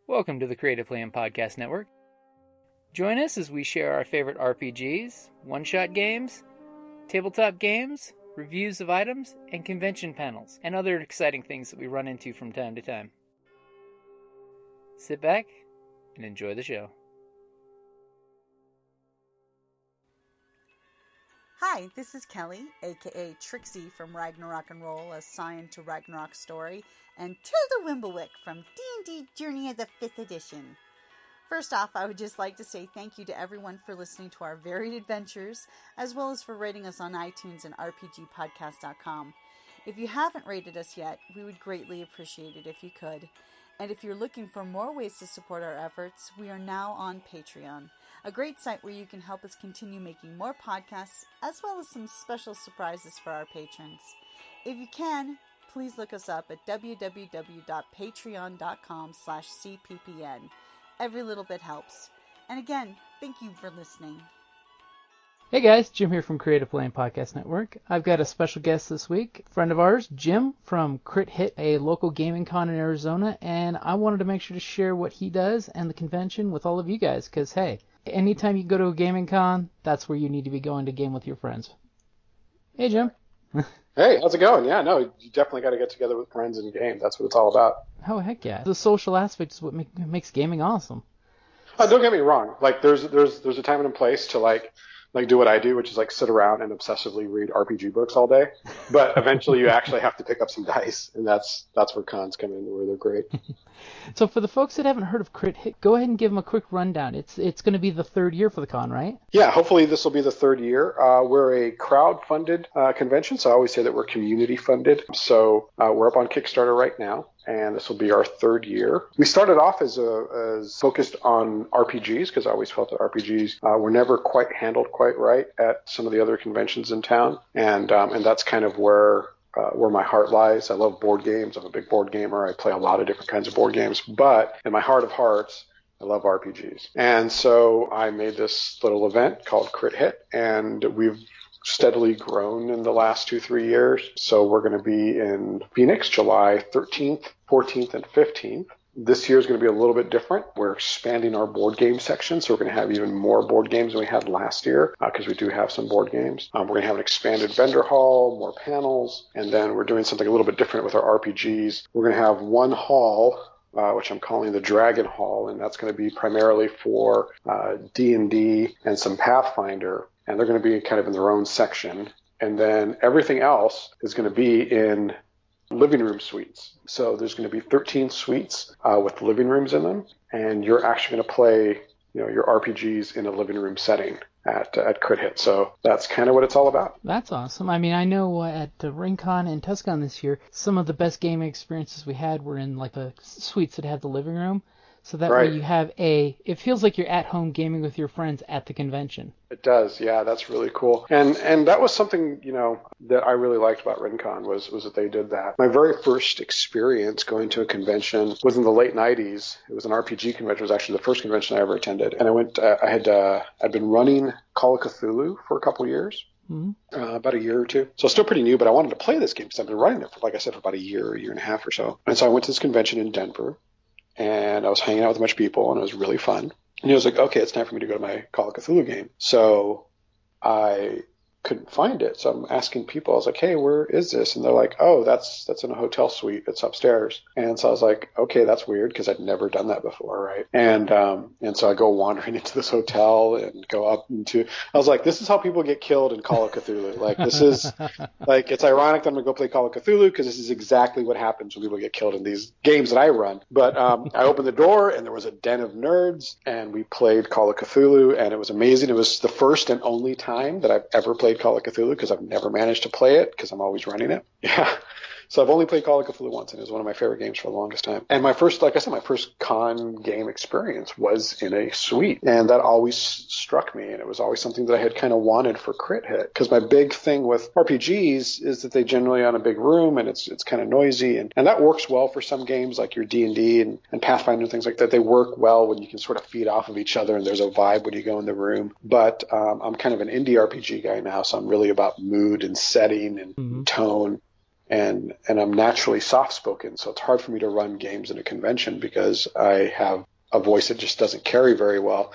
Welcome to the Creative Plan Podcast Network. Join us as we share our favorite RPGs, one-shot games, tabletop games, reviews of items, and convention panels, and other exciting things that we run into from time to time. Sit back and enjoy the show. Hi, this is Kelly, aka Trixie from Ragnarok and Roll, a Scion to Ragnarok story, and Tilda Wimblewick from D&D Journey of the 5th Edition. First off, I would just like to say thank you to everyone for listening to our varied adventures, as well as for rating us on iTunes and rpgpodcast.com. If you haven't rated us yet, we would greatly appreciate it if you could. And if you're looking for more ways to support our efforts, we are now on Patreon, a great site where you can help us continue making more podcasts, as well as some special surprises for our patrons. If you can, please look us up at www.patreon.com/cppn. Every little bit helps. And again, thank you for listening. Hey guys, Jim here from Creative Plan Podcast Network. I've got a special guest this week, a friend of ours, Jim from Crit Hit, a local gaming con in Arizona, and I wanted to make sure to share what he does and the convention with all of you guys, because hey, anytime you go to a gaming con, that's where you need to be going to game with your friends. Hey Jim. Hey, how's it going? Yeah, no, you definitely got to get together with friends and game. That's what it's all about. Oh, heck yeah. The social aspect is what makes gaming awesome. Don't get me wrong. Like, there's a time and a place to like do what I do, which is like sit around and obsessively read RPG books all day. But eventually you actually have to pick up some dice, and that's where cons come in, where they're great. So for the folks that haven't heard of Crit Hit, go ahead and give them a quick rundown. It's going to be the third year for the con, right? Yeah, hopefully this will be the third year. We're a crowd-funded convention, so I always say that we're community-funded. So we're up on Kickstarter right now, and this will be our third year. We started off as focused on RPGs, because I always felt that RPGs were never quite handled quite right at some of the other conventions in town, and that's kind of where my heart lies. I love board games. I'm a big board gamer. I play a lot of different kinds of board games, but in my heart of hearts, I love RPGs. And so I made this little event called Crit Hit, and we've steadily grown in the last 2-3 years. So we're going to be in Phoenix, July 13th, 14th, and 15th. This year is going to be a little bit different. We're expanding our board game section, so we're going to have even more board games than we had last year, because we do have some board games. We're going to have an expanded vendor hall, more panels, and then we're doing something a little bit different with our RPGs. We're going to have one hall, which I'm calling the Dragon Hall, and that's going to be primarily for D&D and some Pathfinder, and they're going to be kind of in their own section. And then everything else is going to be in living room suites. So there's going to be 13 suites with living rooms in them, and you're actually going to play, your RPGs in a living room setting at Crit Hit. So that's kind of what it's all about. That's awesome. I mean, I know at RingCon and Tucson this year, some of the best gaming experiences we had were in like the suites that had the living room. So that way you have it feels like you're at home gaming with your friends at the convention. It does, yeah, that's really cool. And that was something, that I really liked about RenCon was that they did that. My very first experience going to a convention was in the late 90s. It was an RPG convention. It was actually the first convention I ever attended. And I went, I'd been running Call of Cthulhu for a couple years. Mm-hmm. About a year or two. So still pretty new, but I wanted to play this game because I've been running it for, like I said, for about a year and a half or so. And so I went to this convention in Denver, and I was hanging out with a bunch of people, and it was really fun. And he was like, okay, it's time for me to go to my Call of Cthulhu game. So I couldn't find it. So I'm asking people, I was like, hey, where is this? And they're like, oh, that's in a hotel suite. It's upstairs. And so I was like, okay, that's weird because I'd never done that before, right? And so I go wandering into this hotel and go up into, I was like, this is how people get killed in Call of Cthulhu. Like, this is, like, it's ironic that I'm going to go play Call of Cthulhu because this is exactly what happens when people get killed in these games that I run. But I opened the door and there was a den of nerds and we played Call of Cthulhu and it was amazing. It was the first and only time that I've ever played Call of Cthulhu because I've never managed to play it because I'm always running it. Yeah. So I've only played Call of Cthulhu once, and it was one of my favorite games for the longest time. And my first, like I said, my first con game experience was in a suite, and that always struck me, and it was always something that I had kind of wanted for Crit Hit, because my big thing with RPGs is that they generally are in a big room, and it's kind of noisy, and that works well for some games like your D&D and Pathfinder and things like that. They work well when you can sort of feed off of each other, and there's a vibe when you go in the room. But I'm kind of an indie RPG guy now, so I'm really about mood and setting and tone. and I'm naturally soft-spoken, so it's hard for me to run games in a convention because I have a voice that just doesn't carry very well.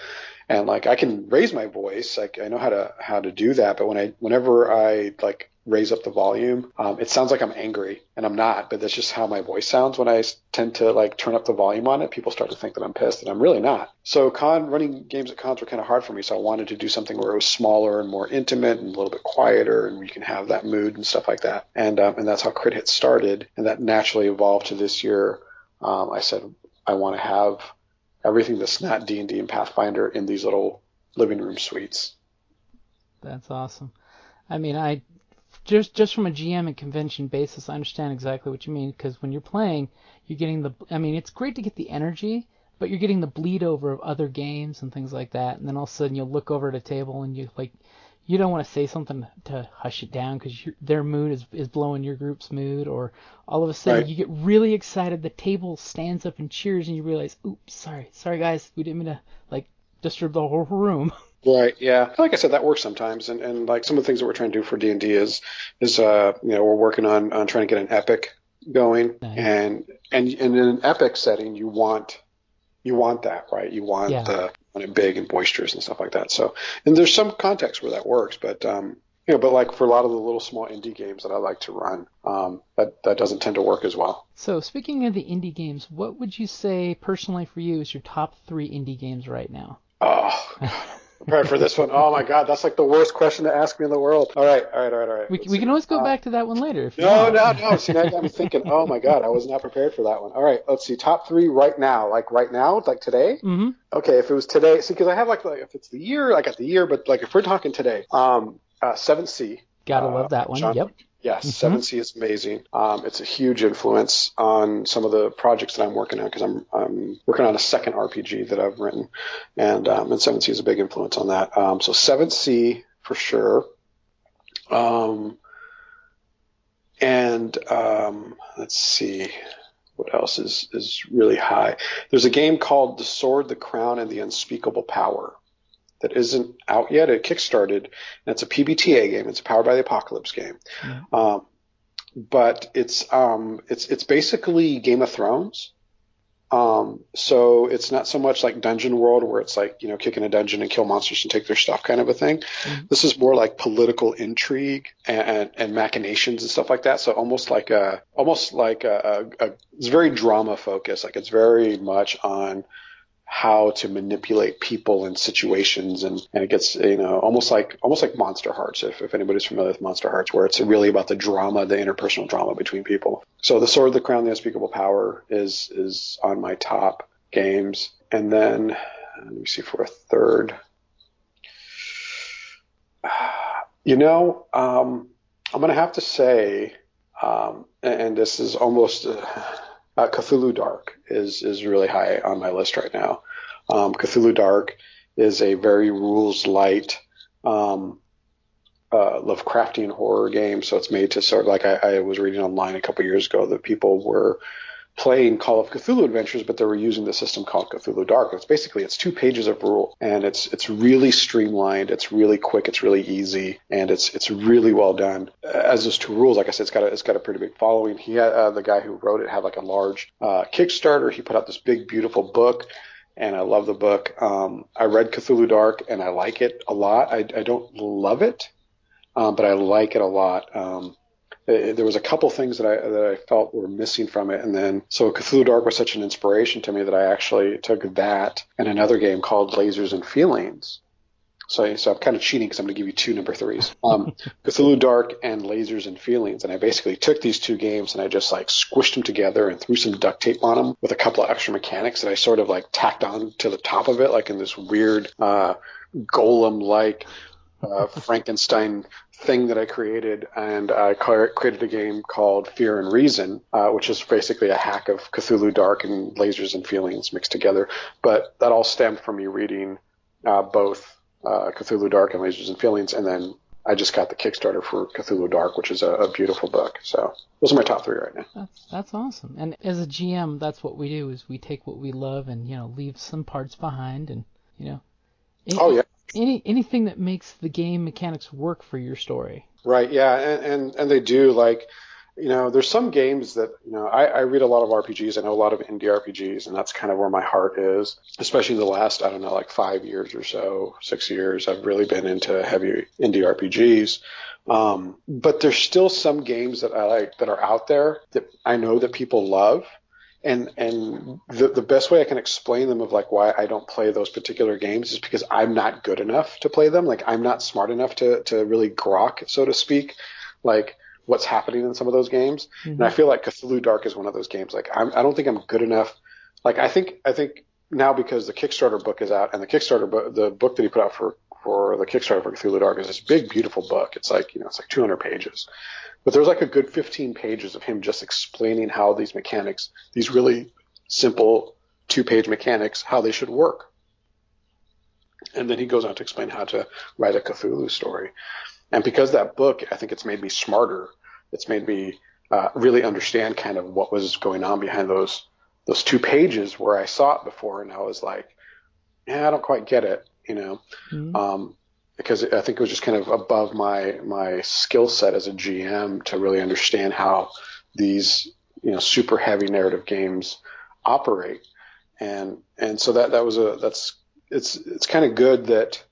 And like I can raise my voice, like I know how to do that, but whenever I like raise up the volume, it sounds like I'm angry, and I'm not, but that's just how my voice sounds. When I tend to like turn up the volume on it, people start to think that I'm pissed, and I'm really not. So running games at cons were kind of hard for me, so I wanted to do something where it was smaller and more intimate and a little bit quieter, and you can have that mood and stuff like that. And that's how Crit Hit started, and that naturally evolved to this year. I said I want to have everything that's not D&D and Pathfinder in these little living room suites. That's awesome. I mean, I just from a GM and convention basis, I understand exactly what you mean, because when you're playing, you're getting it's great to get the energy, but you're getting the bleed over of other games and things like that, and then all of a sudden you'll look over at a table and you don't want to say something to hush it down because their mood is blowing your group's mood, or all of a sudden you get really excited, the table stands up and cheers, and you realize, oops, sorry guys, we didn't mean to like disturb the whole room. Right, yeah. Like I said, that works sometimes, and like some of the things that we're trying to do for D&D is we're working on trying to get an epic going, nice. and in an epic setting, you want that, right? You want it big and boisterous and stuff like that. So, and there's some context where that works, but but like for a lot of the little small indie games that I like to run, that doesn't tend to work as well. So speaking of the indie games, what would you say personally for you is your top 3 indie games right now? Oh, prepared for this one. Oh my God, that's like the worst question to ask me in the world. All right. We can always go back to that one later. If you no. want. See, now I'm thinking, oh my God, I was not prepared for that one. All right, let's see. Top 3 right now, like today. Mm-hmm. Okay, if it was today, see, because I have like if it's the year, I got the year, but like if we're talking today, 7th Sea. Gotta love that one. Yep. Yes, 7th Sea is amazing. It's a huge influence on some of the projects that I'm working on, because I'm working on a second RPG that I've written, and 7th Sea is a big influence on that. So 7th Sea for sure. Let's see, what else is really high. There's a game called The Sword, the Crown, and the Unspeakable Power that isn't out yet. It kickstarted, and it's a PBTA game. It's a Powered by the Apocalypse game. Mm-hmm. But it's basically Game of Thrones. So it's not so much like Dungeon World, where it's like, kick in a dungeon and kill monsters and take their stuff kind of a thing. Mm-hmm. This is more like political intrigue and machinations and stuff like that. So almost like it's very drama focused. Like it's very much on how to manipulate people and situations, and it gets almost like Monster Hearts, if anybody's familiar with Monster Hearts, where it's really about the drama, the interpersonal drama between people. So The Sword, the Crown, the Unspeakable Power is on my top games. And then let me see for a third. I'm gonna have to say, and this is almost Cthulhu Dark is really high on my list right now. Cthulhu Dark is a very rules light Lovecraftian horror game. So it's made to sort of like I was reading online a couple years ago that people were playing Call of Cthulhu Adventures, but they were using the system called Cthulhu Dark. It's 2 pages of rule, and it's really streamlined, it's really quick, it's really easy, and it's really well done. As those 2 rules, like I said, it's got a pretty big following. He had the guy who wrote it had like a large Kickstarter. He put out this big, beautiful book, and I love the book. I read Cthulhu Dark, and I like it a lot. I don't love it, but I like it a lot. There was a couple things that I felt were missing from it, and then so Cthulhu Dark was such an inspiration to me that I actually took that and another game called Lasers and Feelings. So I'm kind of cheating because I'm going to give you 2 number 3s. Cthulhu Dark and Lasers and Feelings, and I basically took these 2 games and I just like squished them together and threw some duct tape on them with a couple of extra mechanics that I sort of like tacked on to the top of it, like in this weird golem-like Frankenstein thing that I created, and I created a game called Fear and Reason, which is basically a hack of Cthulhu Dark and Lasers and Feelings mixed together. But that all stemmed from me reading both Cthulhu Dark and Lasers and Feelings, and then I just got the Kickstarter for Cthulhu Dark, which is a beautiful book. So those are my top 3 right now. That's awesome. And as a GM, that's what we do, is we take what we love and leave some parts behind, and oh yeah. Anything that makes the game mechanics work for your story. Right, yeah, and they do, like, there's some games that, I read a lot of RPGs. I know a lot of indie RPGs, and that's kind of where my heart is, especially in the last, I don't know, like 5 years or so, 6 years. I've really been into heavy indie RPGs. But there's still some games that I like that are out there that I know that people love. And the best way I can explain them of like why I don't play those particular games is because I'm not good enough to play them. Like I'm not smart enough to really grok, so to speak, like what's happening in some of those games. Mm-hmm. And I feel like Cthulhu Dark is one of those games. Like I don't think I'm good enough. Like I think now because the Kickstarter book is out, and the Kickstarter book, the book that he put out for the Kickstarter for Cthulhu Dark is this big, beautiful book. It's like, it's like 200 pages. But there's like a good 15 pages of him just explaining how these mechanics, these really simple 2-page mechanics, how they should work. And then he goes on to explain how to write a Cthulhu story. And because that book, I think it's made me smarter. It's made me really understand kind of what was going on behind those 2 pages where I saw it before, and I was like, yeah, I don't quite get it, Mm-hmm. Because I think it was just kind of above my skill set as a GM to really understand how these, super heavy narrative games operate. And so it's kind of good that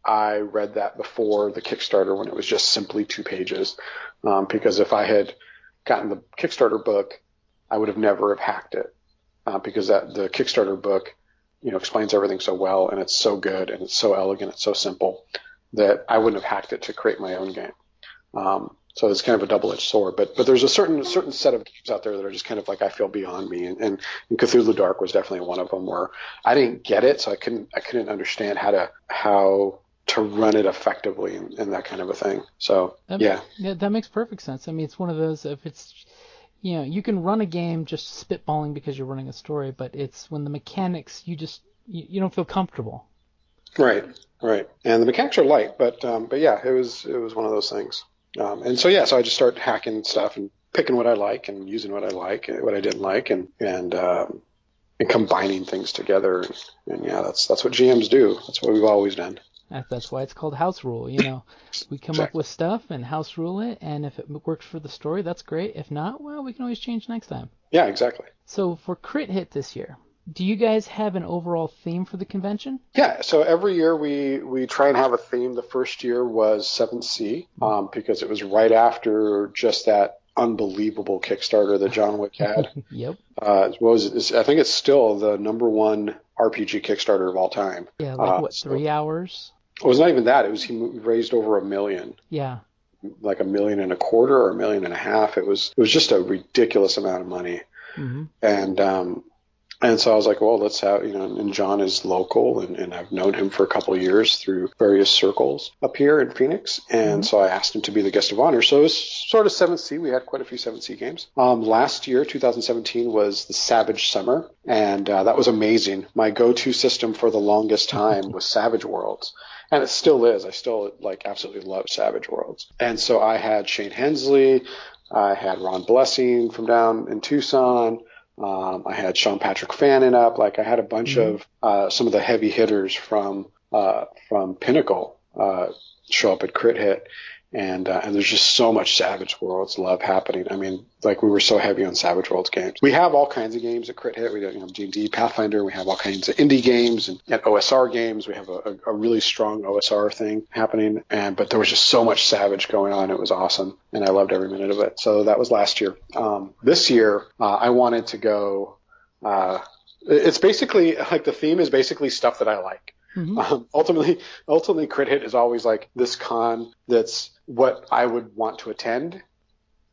I read that before the Kickstarter when it was just simply 2 pages. Because if I had gotten the Kickstarter book, I would have never have hacked it. Because the Kickstarter book, explains everything so well, and it's so good, and it's so elegant, it's so simple that I wouldn't have hacked it to create my own game. So it's kind of a double-edged sword. But there's a certain set of games out there that are just kind of like I feel beyond me, and Cthulhu Dark was definitely one of them where I didn't get it, so I couldn't understand how to run it effectively and that kind of a thing. So yeah, that makes perfect sense. I mean, it's one of those, if it's you can run a game just spitballing because you're running a story, but it's when the mechanics, you don't feel comfortable. Right. And the mechanics are light, but yeah, it was one of those things. And so I just started hacking stuff and picking what I like and using what I like and what I didn't like and combining things together. And yeah, that's what GMs do. That's what we've always done. That's why it's called house rule. We come up with stuff and house rule it, and if it works for the story, that's great. If not, well, we can always change next time. Yeah, exactly. So for Crit Hit this year, do you guys have an overall theme for the convention? Yeah, so every year we try and have a theme. The first year was 7th Sea, because it was right after just that unbelievable Kickstarter that John Wick had. Yep. I think it's still the number 1 RPG Kickstarter of all time. Yeah, like 3 hours? It was not even that. He raised over $1 million. Yeah. Like $1.25 million or $1.5 million. It was just a ridiculous amount of money. Mm-hmm. And so I was like, well, let's have, and John is local, and I've known him for a couple of years through various circles up here in Phoenix. And so I asked him to be the guest of honor. So it was sort of 7th Sea. We had quite a few 7th Sea games. Last year, 2017, was the Savage Summer, and that was amazing. My go-to system for the longest time was Savage Worlds. And it still is. I still absolutely love Savage Worlds. And so I had Shane Hensley. I had Ron Blessing from down in Tucson. I had Sean Patrick Fannin up. I had a bunch of some of the heavy hitters from Pinnacle show up at Crit Hit, and there's just so much Savage Worlds love happening. I mean, we were so heavy on Savage Worlds games. We have all kinds of games at Crit Hit. We have D&D, Pathfinder. We have all kinds of indie games and OSR games. We have a really strong OSR thing happening, but there was just so much Savage going on. It was awesome, and I loved every minute of it. So that was last year. This year, I wanted to go. It's basically the theme is basically stuff that I like. Mm-hmm. Ultimately, Crit Hit is always this con that's what I would want to attend.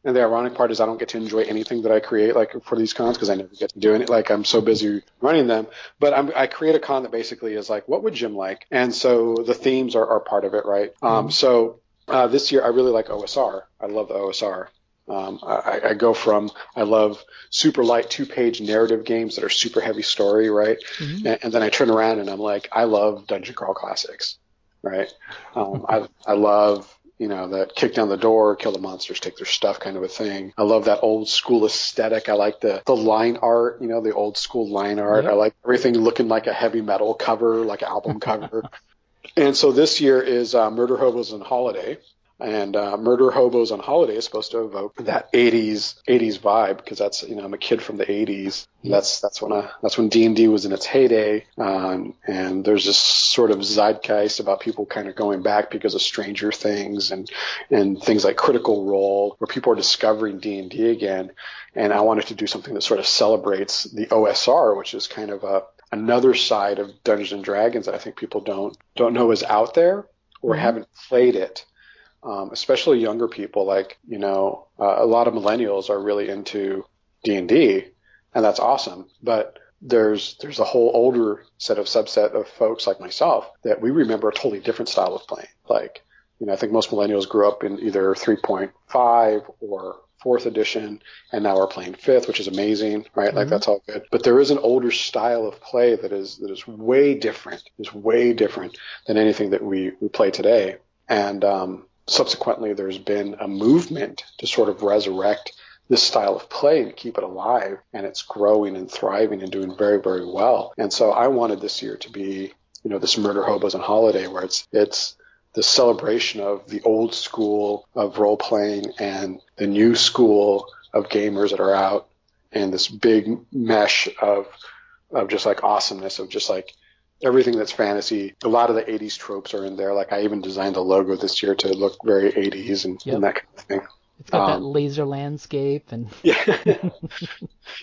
And the ironic part is I don't get to enjoy anything that I create for these cons because I never get to do it. I'm so busy running them. But I create a con that basically is what would Jim like? And so the themes are part of it, right? Mm-hmm. So this year I really like OSR. I love the OSR. I go from I love super light 2-page narrative games that are super heavy story, right? Mm-hmm. And then I turn around and I'm I love Dungeon Crawl Classics, right? I love that kick down the door, kill the monsters, take their stuff kind of a thing. I love that old school aesthetic. I like the line art, the old school line art. Yeah. I like everything looking like a heavy metal cover, like an album cover. And so this year is Murder Hobos and Holiday. And Murder Hobos on Holiday is supposed to evoke that 80s vibe, because that's, I'm a kid from the 80s. That's when D&D was in its heyday. And there's this sort of zeitgeist about people kind of going back because of Stranger Things and things like Critical Role, where people are discovering D&D again. And I wanted to do something that sort of celebrates the OSR, which is kind of another side of Dungeons and Dragons that I think people don't know is out there or haven't played it. Especially younger people, like, a lot of millennials are really into D&D, and that's awesome. But there's a whole older subset of folks like myself that we remember a totally different style of playing. Like, I think most millennials grew up in either 3.5 or 4th edition, and now we're playing 5th, which is amazing, right? Mm-hmm. Like, that's all good. But there is an older style of play that is way different, than anything that we play today. And subsequently, there's been a movement to sort of resurrect this style of play and keep it alive, and it's growing and thriving and doing very, very well. And so I wanted this year to be, this Murder Hobos on Holiday, where it's the celebration of the old school of role-playing and the new school of gamers that are out, and this big mesh of just like awesomeness, of just like everything that's fantasy. A lot of the 80s tropes are in there. Like, I even designed the logo this year to look very 80s and that kind of thing. It's got that laser landscape and yeah.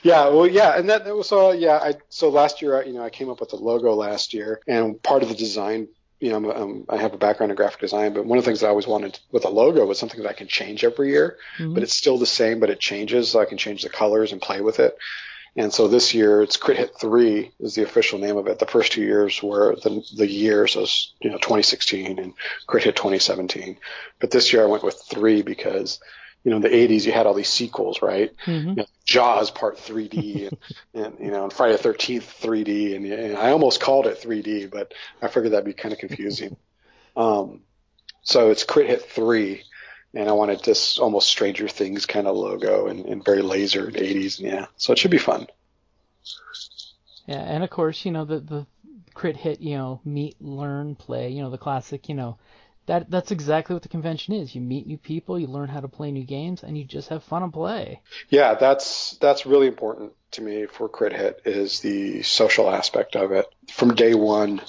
Yeah, and that was so last year I came up with the logo last year, and part of the design, I have a background in graphic design, but one of the things that I always wanted with a logo was something that I can change every year, but it's still the same, but it changes, so I can change the colors and play with it. And so this year, it's Crit Hit 3 is the official name of it. The first 2 years were the years, so 2016 and Crit Hit 2017. But this year I went with 3 because, in the 80s you had all these sequels, right? Mm-hmm. Jaws Part 3D and Friday the 13th 3D. And I almost called it 3D, but I figured that'd be kind of confusing. So it's Crit Hit 3. And I wanted this almost Stranger Things kind of logo and very laser in the 80s. Yeah, so it should be fun. Yeah, and of course, the Crit Hit, meet, learn, play, the classic, that's exactly what the convention is. You meet new people, you learn how to play new games, and you just have fun and play. Yeah, that's really important to me for Crit Hit, is the social aspect of it. From day one,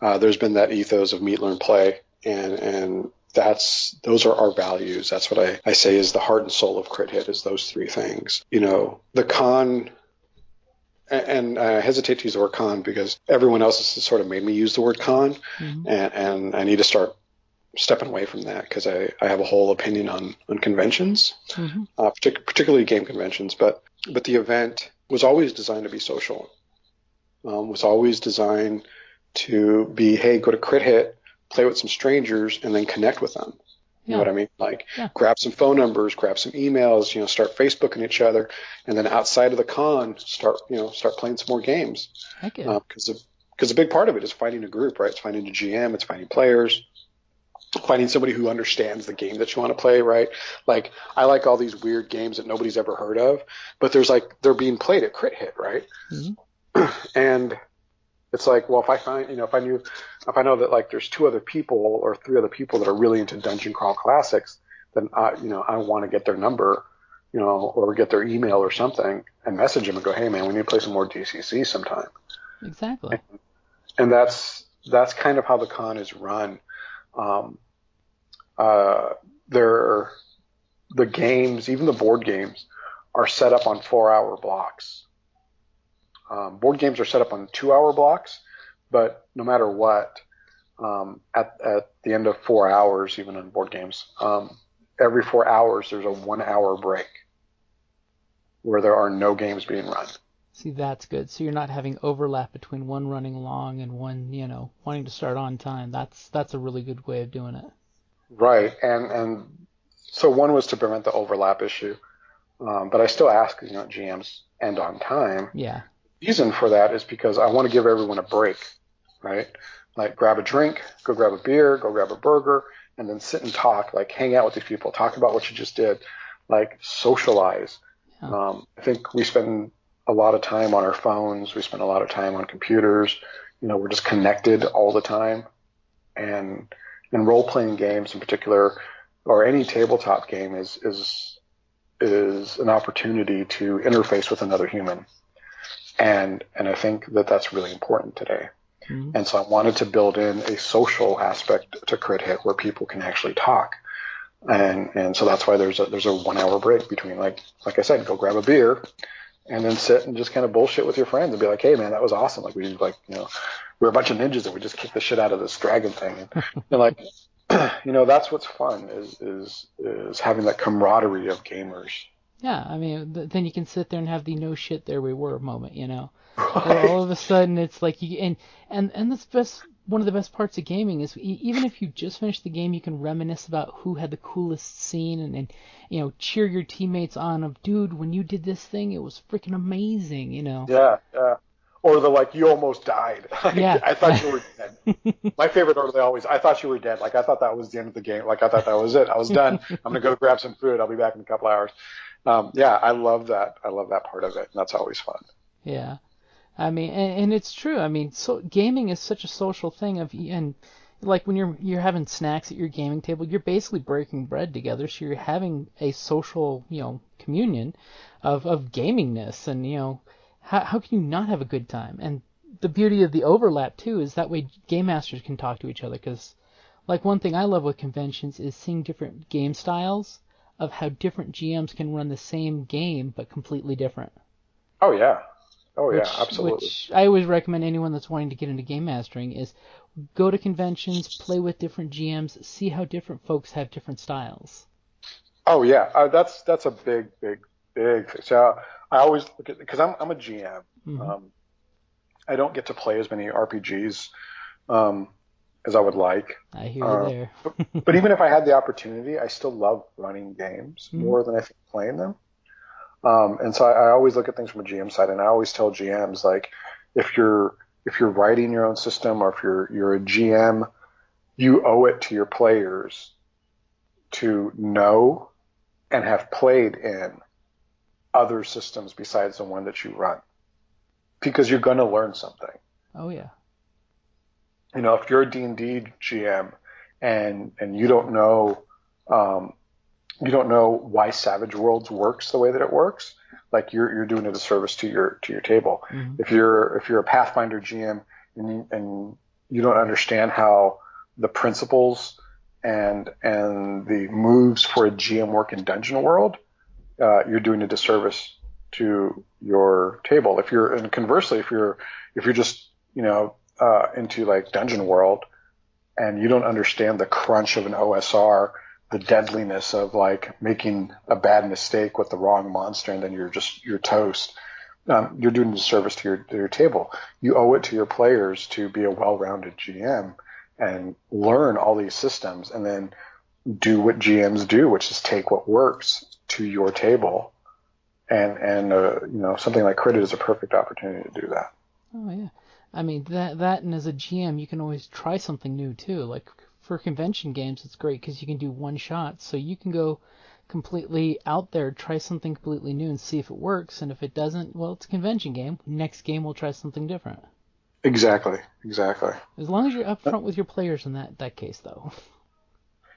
there's been that ethos of meet, learn, play, and those are our values. That's what I say is the heart and soul of Crit Hit, is those 3 things. The con, and I hesitate to use the word con because everyone else has sort of made me use the word con, and I need to start stepping away from that, because I have a whole opinion on conventions, particularly game conventions. But the event was always designed to be social, was always designed to be, hey, go to Crit Hit, play with some strangers, and then connect with them. You know what I mean? Like, grab some phone numbers, grab some emails, start Facebooking each other, and then outside of the con, start playing some more games. Because a big part of it is finding a group, right? It's finding a GM, it's finding players, finding somebody who understands the game that you want to play, right? Like, I like all these weird games that nobody's ever heard of, but they're being played at Crit Hit, right? Mm-hmm. And it's like, well, if I know that, like, there's 2 other people or 3 other people that are really into Dungeon Crawl Classics, then I want to get their number, or get their email or something, and message them and go, hey man, we need to play some more DCC sometime. Exactly. And that's kind of how the con is run. The games, even the board games, are set up on 4-hour blocks. Board games are set up on 2-hour blocks, but no matter what, at the end of 4 hours, even on board games, every 4 hours there's a 1-hour break where there are no games being run. See, that's good. So you're not having overlap between one running long and one, wanting to start on time. That's a really good way of doing it. Right, and so one was to prevent the overlap issue, but I still ask, GMs end on time. Yeah. The reason for that is because I want to give everyone a break, right? Like, grab a drink, go grab a beer, go grab a burger, and then sit and talk, like, hang out with these people, talk about what you just did, like, socialize. Yeah. I think we spend a lot of time on our phones. We spend a lot of time on computers. We're just connected all the time. And in role-playing games in particular, or any tabletop game is an opportunity to interface with another human. And I think that that's really important today. Mm-hmm. And so I wanted to build in a social aspect to Crit Hit where people can actually talk. And so that's why there's a 1 hour break between, like I said, go grab a beer and then sit and just kind of bullshit with your friends and be like, hey man, that was awesome. Like we're a bunch of ninjas and we just kicked the shit out of this dragon thing. And like, that's what's fun is having that camaraderie of gamers. Yeah, I mean, then you can sit there and have the no shit there we were moment, Right. Where all of a sudden it's like and that's one of the best parts of gaming is even if you just finished the game, you can reminisce about who had the coolest scene and cheer your teammates on of, dude, when you did this thing, it was freaking amazing, Yeah. Or you almost died. Yeah. I thought you were dead. My favorite are I thought you were dead. Like, I thought that was the end of the game. Like, I thought that was it. I was done. I'm going to go grab some food. I'll be back in a couple hours. I love that. I love that part of it. And that's always fun. Yeah. I mean, and it's true. I mean, so gaming is such a social thing and like when you're having snacks at your gaming table, you're basically breaking bread together. So you're having a social, communion of gamingness, and how can you not have a good time? And the beauty of the overlap too is that way game masters can talk to each other. Because like one thing I love with conventions is seeing different game styles of how different GMs can run the same game but completely different. Oh yeah. Oh yeah, absolutely. Which I always recommend anyone that's wanting to get into game mastering is go to conventions, play with different GMs, see how different folks have different styles. Oh yeah, that's a big thing. So I always look at, because I'm a GM. Mm-hmm. I don't get to play as many RPGs as I would like. I hear you there. But even if I had the opportunity, I still love running games Mm-hmm. more than I think playing them. And so I always look at things from a GM side, and I always tell GMs, like, if you're writing your own system, or if you're a GM, you owe it to your players to know and have played in other systems besides the one that you run, because you're going to learn something. Oh yeah. If you're a D&D GM and you don't know why Savage Worlds works the way that it works, like you're doing a disservice to your table. Mm-hmm. If you're a Pathfinder GM and you don't understand how the principles and the moves for a GM work in Dungeon World, you're doing a disservice to your table. And conversely, if you're just into like Dungeon World and you don't understand the crunch of an OSR, the deadliness of like making a bad mistake with the wrong monster, and then you're toast. You're doing a disservice to your table. You owe it to your players to be a well-rounded GM and learn all these systems, and then do what GMs do, which is take what works to your table. And something like Crit Hit is a perfect opportunity to do that. Oh yeah. I mean that and as a GM you can always try something new too. Like for convention games it's great because you can do one shot, so you can go completely out there, try something completely new and see if it works, and if it doesn't, well, it's a convention game. Next game we'll try something different. Exactly. As long as you're upfront with your players in that case though.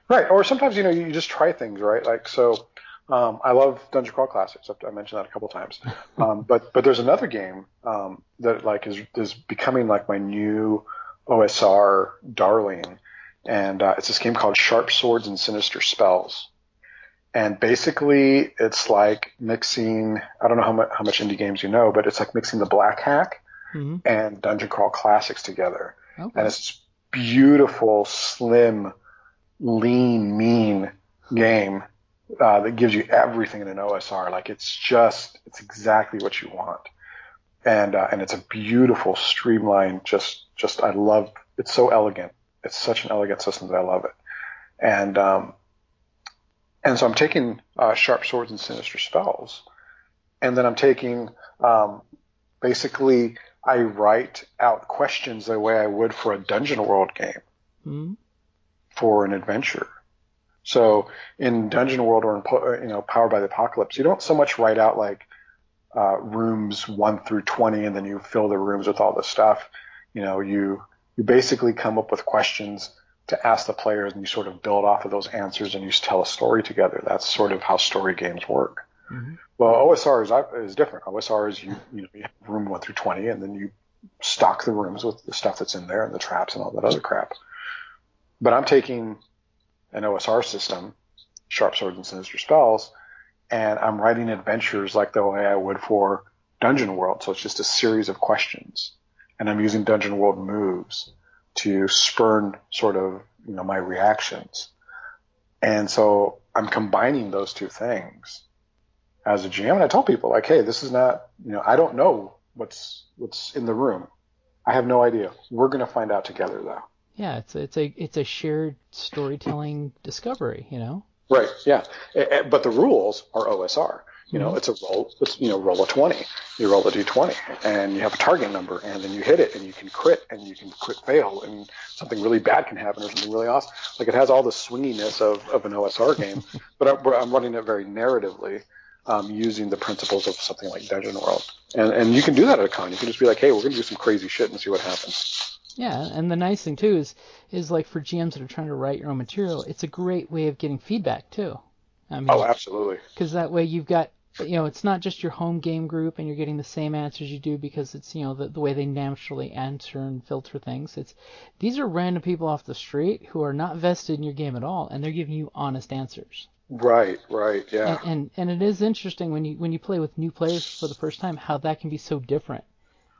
Right. Or sometimes you just try things, right? Like so I love Dungeon Crawl Classics. I mentioned that a couple times. But there's another game that like is becoming like my new OSR darling, and it's this game called Sharp Swords and Sinister Spells. And basically, it's like mixing. I don't know how much indie games you know, but it's like mixing the Black Hack Mm-hmm. and Dungeon Crawl Classics together. Okay. And it's this beautiful, slim, lean, mean game that gives you everything in an OSR. Like it's exactly what you want. And it's a beautiful, streamlined, just I love. It's so elegant. It's such an elegant system that I love it. And so I'm taking Sharp Swords and Sinister Spells, and then I'm taking basically I write out questions the way I would for a Dungeon World game Mm-hmm. for an adventure. So in Dungeon World or in Powered by the Apocalypse, you don't so much write out like rooms 1 through 20 and then you fill the rooms with all this stuff. You basically come up with questions to ask the players, and you sort of build off of those answers and you tell a story together. That's sort of how story games work. Mm-hmm. Well, OSR is different. OSR is you have room 1 through 20, and then you stock the rooms with the stuff that's in there and the traps and all that other crap. But I'm taking an OSR system, sharp swords and sinister spells, and I'm writing adventures like the way I would for Dungeon World. So it's just a series of questions, and I'm using Dungeon World moves to spurn sort of, my reactions. And so I'm combining those two things as a GM. And I tell people, like, hey, this is not, I don't know what's in the room. I have no idea. We're going to find out together, though. Yeah, it's a shared storytelling discovery, Right, yeah. But the rules are OSR. It's a roll. It's roll a 20. You roll a d20, and you have a target number, and then you hit it, and you can crit, and you can crit fail, and something really bad can happen, or something really awesome. Like, it has all the swinginess of an OSR game, but I'm running it very narratively, using the principles of something like Dungeon World. And you can do that at a con. You can just be like, hey, we're going to do some crazy shit and see what happens. Yeah, and the nice thing too is like for GMs that are trying to write your own material, it's a great way of getting feedback too. I mean, oh, absolutely. Because that way you've got, it's not just your home game group and you're getting the same answers you do because it's, the way they naturally answer and filter things. These are random people off the street who are not vested in your game at all, and they're giving you honest answers. Right, yeah. And it is interesting when you play with new players for the first time how that can be so different.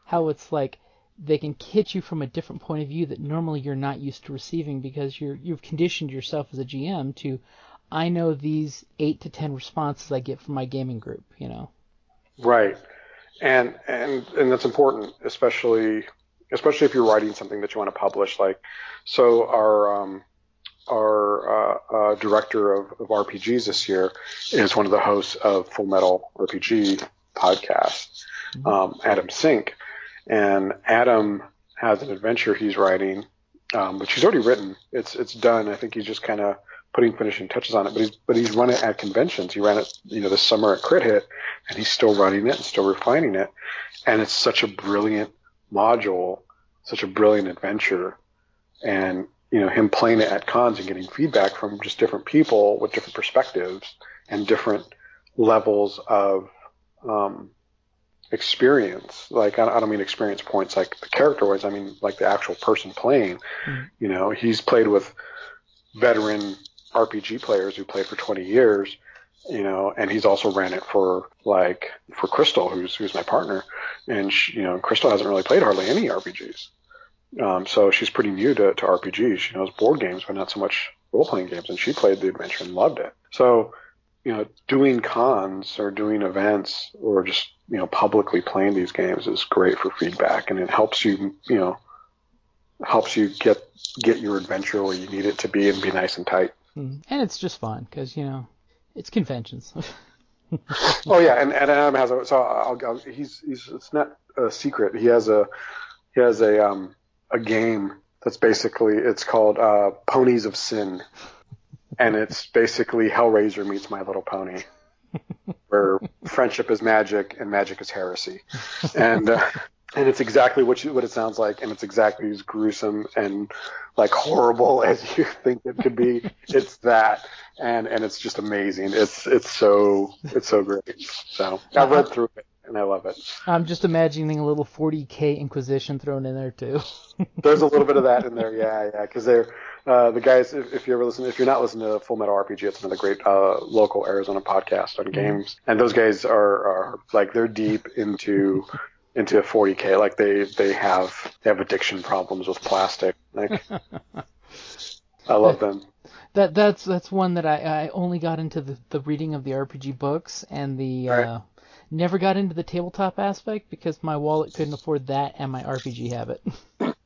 How it's like they can hit you from a different point of view that normally you're not used to receiving because you've conditioned yourself as a GM to, I know these 8 to 10 responses I get from my gaming group, Right, and that's important, especially if you're writing something that you want to publish. Like, so our director of RPGs this year is one of the hosts of Full Metal RPG podcast, Adam Sink. And Adam has an adventure he's writing, which he's already written. It's done. I think he's just kind of putting finishing touches on it. But he's run it at conventions. He ran it, this summer at Crit Hit, and he's still running it and still refining it. And it's such a brilliant module, such a brilliant adventure. And him playing it at cons and getting feedback from just different people with different perspectives and different levels of experience. Like, I don't mean experience points like the character-wise. I mean like the actual person playing. Mm-hmm. He's played with veteran RPG players who played for 20 years, and he's also ran it for Crystal, who's my partner, and Crystal hasn't really played hardly any RPGs. So she's pretty new to RPGs. She knows board games, but not so much role-playing games, and she played the adventure and loved it. So, doing cons or doing events or just, publicly playing these games is great for feedback, and it helps you, get your adventure where you need it to be and be nice and tight. And it's just fun because, it's conventions. Oh yeah, and Adam has it's not a secret. He has a game that's basically, it's called Ponies of Sin, and it's basically Hellraiser meets My Little Pony, where friendship is magic and magic is heresy, and it's exactly what it sounds like, and it's exactly as gruesome and like horrible as you think it could be. It's that, and it's just amazing. It's so great. So I've read through it. And I love it. I'm just imagining a little 40K Inquisition thrown in there too. There's a little bit of that in there, yeah. Because they're the guys. If you're not listening to Full Metal RPG, it's another great local Arizona podcast on games. And those guys are like, they're deep into 40K. Like they have addiction problems with plastic. Like, I love them. That's one that I only got into the reading of the RPG books and the. Right. Never got into the tabletop aspect because my wallet couldn't afford that and my RPG habit.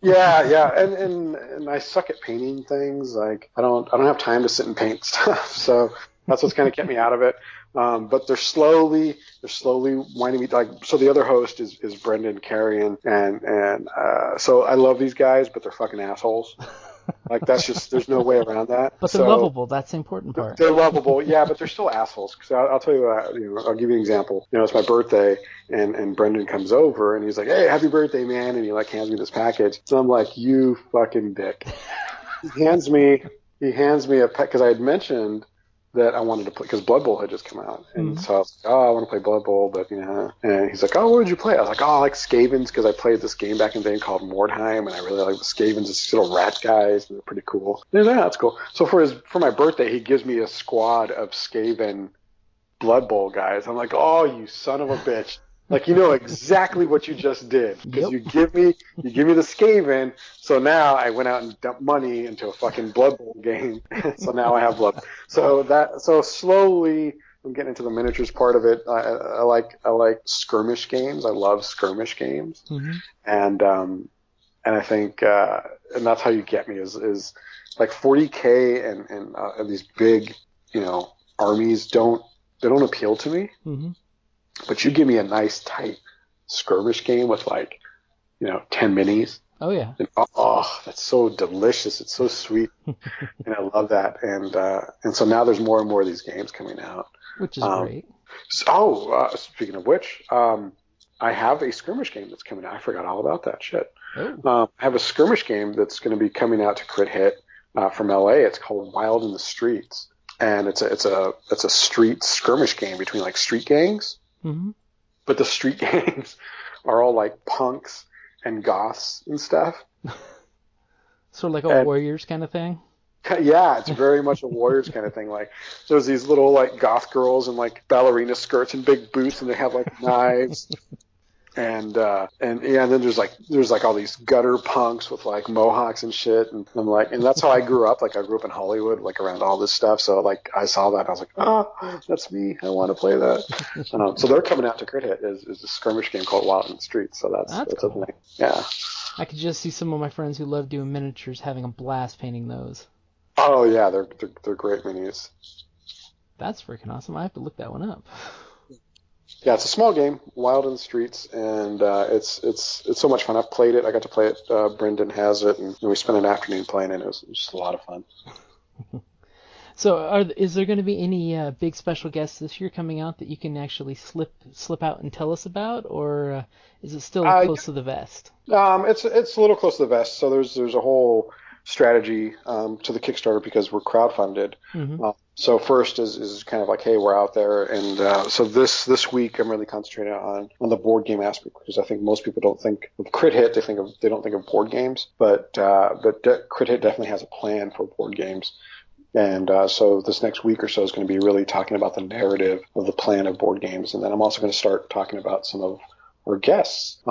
Yeah, and I suck at painting things. Like, I don't have time to sit and paint stuff, so that's what's kind of kept me out of it. But they're slowly winding me. Like, so the other host is Brendan Carrion, and so I love these guys, but they're fucking assholes. Like, that's just, there's no way around that. But they're lovable. That's the important part. They're lovable, yeah, but they're still assholes. Because I'll tell you, I'll give you an example. It's my birthday, and Brendan comes over, and he's like, "Hey, happy birthday, man!" And he hands me this package. So I'm like, "You fucking dick." he hands me a pack because I had mentioned that I wanted to play because Blood Bowl had just come out, and so I was like, oh, I want to play Blood Bowl, but and he's like, oh, what did you play? I was like, oh, I like Skavens because I played this game back in the day called Mordheim, and I really like the Skavens. It's little rat guys, and they're pretty cool. And he's like, yeah, that's cool. So for my birthday, he gives me a squad of Skaven Blood Bowl guys. I'm like, oh, you son of a bitch. Like, you know exactly what you just did because you give me the Skaven. So now I went out and dumped money into a fucking Blood Bowl game. So now I have Blood. So slowly I'm getting into the miniatures part of it. I like skirmish games. I love skirmish games. And I think and that's how you get me is like 40K and these big armies don't appeal to me. But you give me a nice, tight skirmish game with 10 minis. Oh, yeah. And, that's so delicious. It's so sweet. And I love that. And so now there's more and more of these games coming out. Which is great. Speaking of which, I have a skirmish game that's coming out. I forgot all about that shit. I have a skirmish game that's going to be coming out to Crit Hit from LA. It's called Wild in the Streets. And it's a street skirmish game between street gangs. But the street gangs are all like punks and goths and stuff. Sort of like a Warriors kind of thing? Yeah, it's very much a Warriors kind of thing. Like, there's these little goth girls in ballerina skirts and big boots, and they have knives. And then there's all these gutter punks with mohawks and shit, and I'm and that's how I grew up. I grew up in Hollywood, around all this stuff. So I saw that, and I was like, oh, that's me. I want to play that. So they're coming out to Crit Hit is a skirmish game called Wild in the Streets. So that's cool. A thing. Yeah. I could just see some of my friends who love doing miniatures having a blast painting those. Oh yeah, they're great minis. That's freaking awesome. I have to look that one up. Yeah, it's a small game, Wild in the Streets, and it's so much fun. I've played it. I got to play it. Brendan has it, and we spent an afternoon playing it. It was just a lot of fun. So, is there going to be any big special guests this year coming out that you can actually slip out and tell us about, or is it still close to the vest? It's a little close to the vest. So there's a whole strategy to the Kickstarter because we're crowdfunded. So first is kind of hey, we're out there, and so this week I'm really concentrating on the board game aspect because I think most people don't think of Crit Hit. They don't think of board games, but Crit Hit definitely has a plan for board games. And so this next week or so is going to be really talking about the narrative of the plan of board games, and then I'm also going to start talking about some of our guests.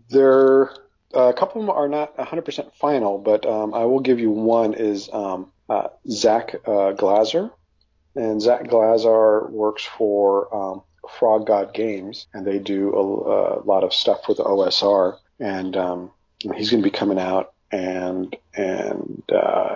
They're a couple of them are not 100% final, but I will give you one is Zach Glazer. And Zach Glazer works for Frog God Games, and they do a lot of stuff for the OSR. And he's going to be coming out, and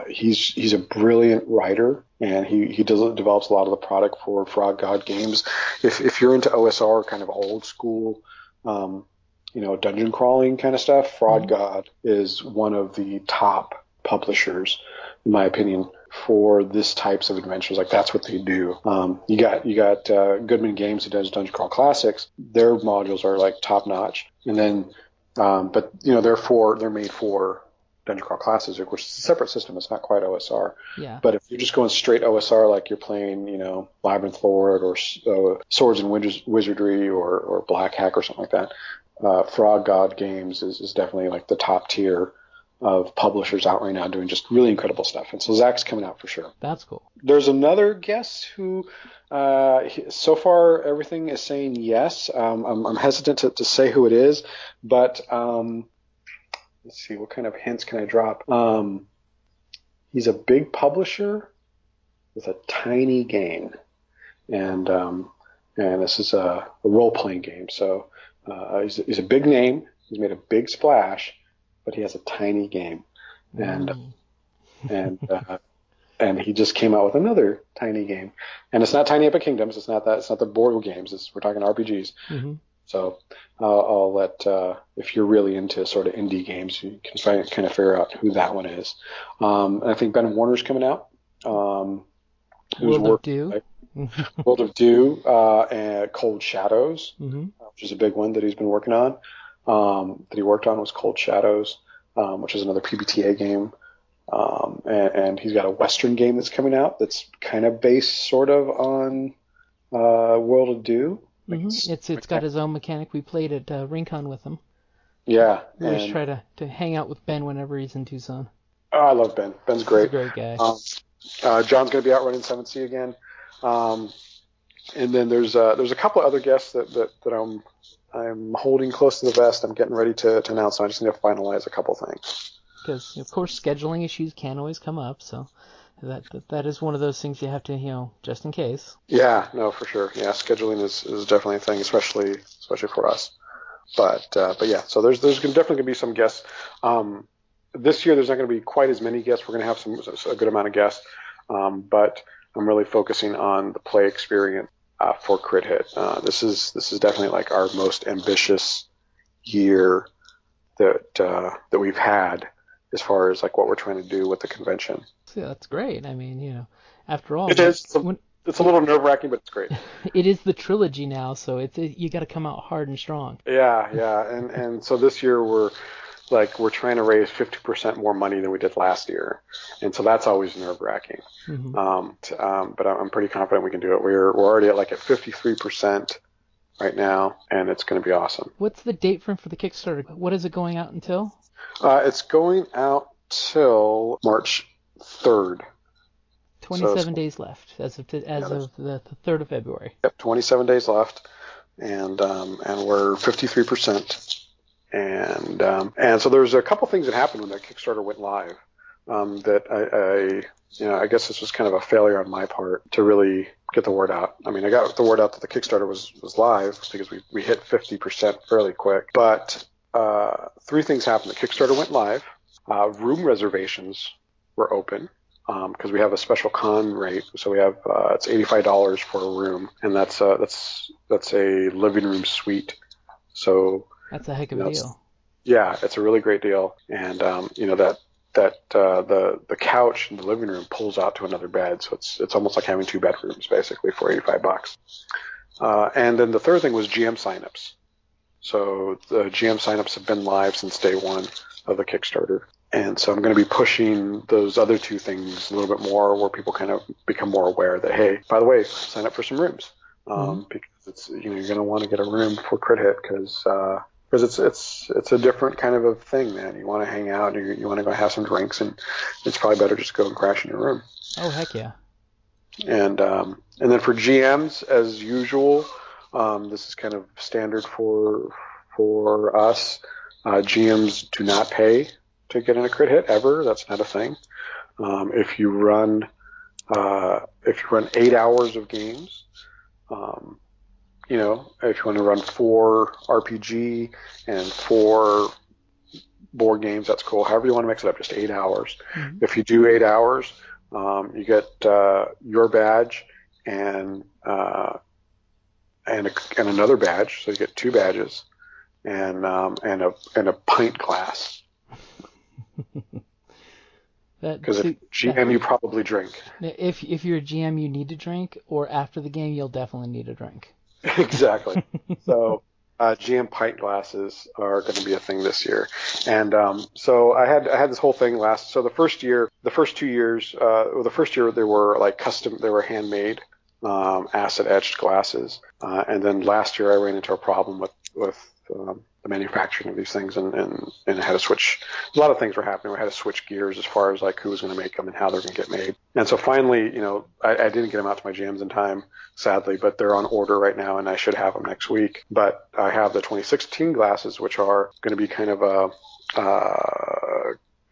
he's a brilliant writer, and he develops a lot of the product for Frog God Games. If you're into OSR, kind of old school, dungeon crawling kind of stuff, Frog God is one of the top publishers, in my opinion, for this types of adventures. That's what they do. You got Goodman Games who does Dungeon Crawl Classics. Their modules are top notch. And then, but they're made for Dungeon Crawl Classics, which is a separate system. It's not quite OSR. Yeah. But if you're just going straight OSR, you're playing, Labyrinth Lord or Swords and Wizardry or Black Hack or something like that, Frog God Games is definitely the top tier of publishers out right now doing just really incredible stuff. And so Zach's coming out for sure. That's cool. There's another guest who, so far everything is saying yes. I'm hesitant to say who it is, but let's see, what kind of hints can I drop? He's a big publisher with a tiny game, and this is a role-playing game. So he's a big name. He's made a big splash, but he has a tiny game, and he just came out with another tiny game, and it's not Tiny Epic Kingdoms. It's not that. It's not the board games. We're talking RPGs. So I'll let if you're really into sort of indie games, you can kind of figure out who that one is. And I think Ben Warner's coming out. World of Dew. World of Dew and Cold Shadows, which is a big one that he's been working on. That he worked on was Cold Shadows. which is another PBTA game. And he's got a Western game that's coming out that's kind of based sort of on World of Do. Mm-hmm. It's got his own mechanic. We played at Rincon with him. Yeah. We always try to hang out with Ben whenever he's in Tucson. Oh, I love Ben. Ben's great. He's a great guy. John's going to be out running 7C again. And then there's a couple of other guests that I'm holding close to the vest. I'm getting ready to announce them. I just need to finalize a couple things. Because, of course, scheduling issues can always come up, so that is one of those things you have to, just in case. Yeah, no, for sure. Yeah, scheduling is definitely a thing, especially for us. But yeah, so there's definitely going to be some guests. This year there's not going to be quite as many guests. We're going to have a good amount of guests, but I'm really focusing on the play experience for Crit Hit. This is definitely like our most ambitious year that we've had as far as like what we're trying to do with the convention. Yeah, that's great. I mean, after all, it is. It's a little nerve-wracking, but it's great. It is the trilogy now, so you got to come out hard and strong. Yeah, and so this year we're trying to raise 50% more money than we did last year, and so that's always nerve-wracking. Mm-hmm. But I'm pretty confident we can do it. We're already at 53% right now, and it's going to be awesome. What's the date frame for the Kickstarter? What is it going out until? It's going out till March 3rd. 27 days left as of the 3rd of February. Yep, 27 days left, and we're 53%. And so there's a couple things that happened when that Kickstarter went live that I guess this was kind of a failure on my part to really get the word out. I mean, I got the word out that the Kickstarter was live because we hit 50% fairly quick. But three things happened. The Kickstarter went live. Room reservations were open because we have a special con rate. So we have it's $85 for a room, and that's a living room suite. So that's a heck of a deal. Yeah, it's a really great deal, and the couch in the living room pulls out to another bed, so it's almost like having two bedrooms basically for $85. And then the third thing was GM signups. So the GM signups have been live since day one of the Kickstarter. And so I'm going to be pushing those other two things a little bit more where people kind of become more aware that, hey, by the way, sign up for some rooms. Because it's, you're going to want to get a room for Crit Hit because it's a different kind of a thing, man. You want to hang out, you want to go have some drinks, and it's probably better just to go and crash in your room. Oh, heck yeah. And then for GMs, as usual, this is kind of standard for us. GMs do not pay to get in a Crit Hit ever. That's not a thing. If you run 8 hours of games, if you want to run 4 RPG and 4 board games, that's cool. However you want to mix it up, just 8 hours. Mm-hmm. If you do 8 hours, you get your badge and another badge, so you get 2 badges, and a pint glass. Because if GM, you probably drink. If you're a GM, you need to drink, or after the game, you'll definitely need a drink. Exactly. So GM pint glasses are going to be a thing this year, and so I had this whole thing last. So the first 2 years, the first year they were like custom, they were handmade, acid etched glasses, and then last year I ran into a problem with the manufacturing of these things, and I had to switch. A lot of things were happening. I had to switch gears as far as like who was going to make them and how they're going to get made. And so finally, I didn't get them out to my GMs in time, sadly, but they're on order right now, and I should have them next week. But I have the 2016 glasses, which are going to be kind of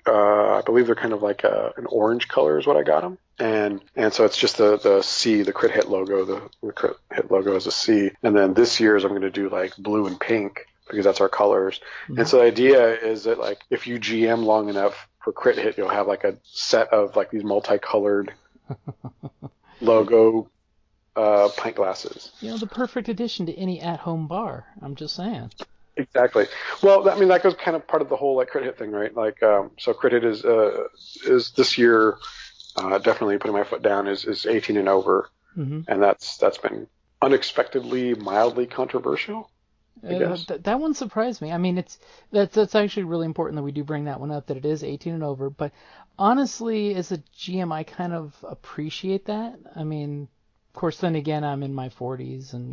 I believe they're kind of like an orange color is what I got them. And so it's just the C, the Crit Hit logo. The Crit Hit logo is a C. And then this year's I'm going to do like blue and pink, because that's our colors. Mm-hmm. And so the idea is that like if you GM long enough for Crit Hit, you'll have like a set of like these multicolored logo pint glasses. The perfect addition to any at-home bar. I'm just saying. Exactly. Well, I mean that goes kind of part of the whole like Crit Hit thing, right? Like so Crit Hit is this year definitely putting my foot down is 18 and over, mm-hmm. and that's been unexpectedly mildly controversial. I guess. That one surprised me. I mean, that's actually really important that we do bring that one up, that it is 18 and over. But honestly, as a GM, I kind of appreciate that. I mean, of course, then again, I'm in my 40s, and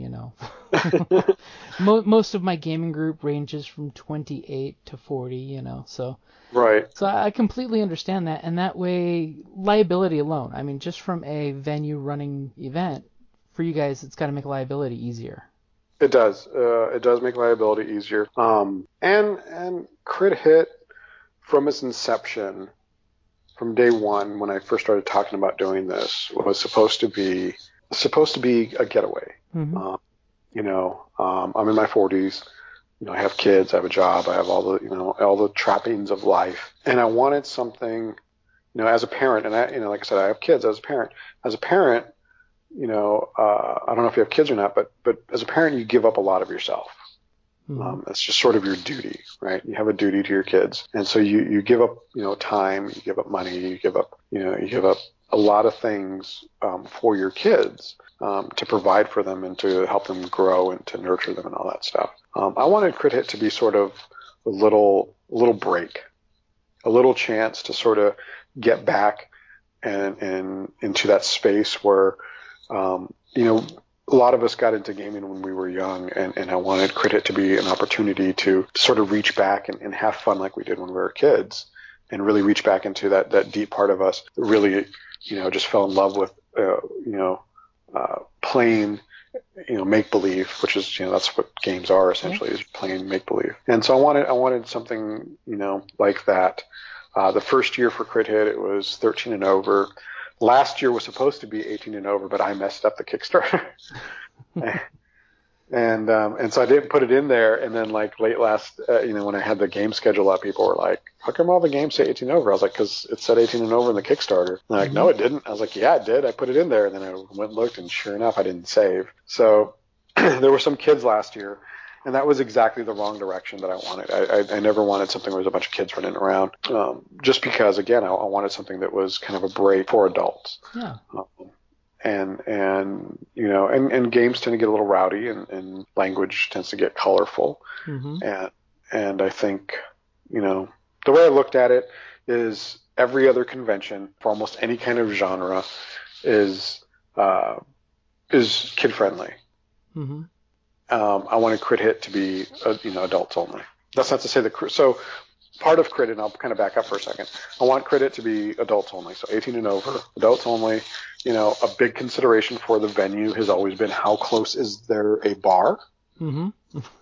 most of my gaming group ranges from 28 to 40. So. Right. So I completely understand that, and that way, liability alone. I mean, just from a venue running event, for you guys, it's got to make liability easier. It does. It does make liability easier. And Crit Hit, from its inception, from day one, when I first started talking about doing this, was supposed to be a getaway. Mm-hmm. I'm in my 40s. I have kids. I have a job. I have all the trappings of life, and I wanted something, as a parent. And like I said, I have kids. As a parent, I don't know if you have kids or not, but as a parent, you give up a lot of yourself. Mm-hmm. That's just sort of your duty, right? You have a duty to your kids. And so you give up, time, you give up money, you give up a lot of things, for your kids, to provide for them and to help them grow and to nurture them and all that stuff. I wanted Crit Hit to be sort of a little break, a little chance to sort of get back and into that space where, a lot of us got into gaming when we were young, and I wanted Crit Hit to be an opportunity to sort of reach back and have fun like we did when we were kids, and really reach back into that deep part of us that really, just fell in love with, playing, make-believe, which is, that's what games are essentially, is playing make-believe. And so I wanted something, like that. The first year for Crit Hit, it was 13 and over. Last year was supposed to be 18 and over, but I messed up the Kickstarter. And so I didn't put it in there. And then like late last, when I had the game schedule up, people were like, how come all the games say 18 and over? I was like, because it said 18 and over in the Kickstarter. And they're like, no, it didn't. I was like, yeah, it did. I put it in there. And then I went and looked, and sure enough, I didn't save. So there were some kids last year. And that was exactly the wrong direction that I wanted. I never wanted something where there was a bunch of kids running around, just because, again, I wanted something that was kind of a break for adults. Yeah. And games tend to get a little rowdy, and language tends to get colorful. Mm-hmm. And I think, the way I looked at it is every other convention for almost any kind of genre is kid friendly. Mm-hmm. I wanted Crit Hit to be, adults only. That's not to say so part of Crit Hit, and I'll kind of back up for a second. I want Crit Hit to be adults only. So 18 and over, adults only. A big consideration for the venue has always been how close is there a bar? Mm-hmm.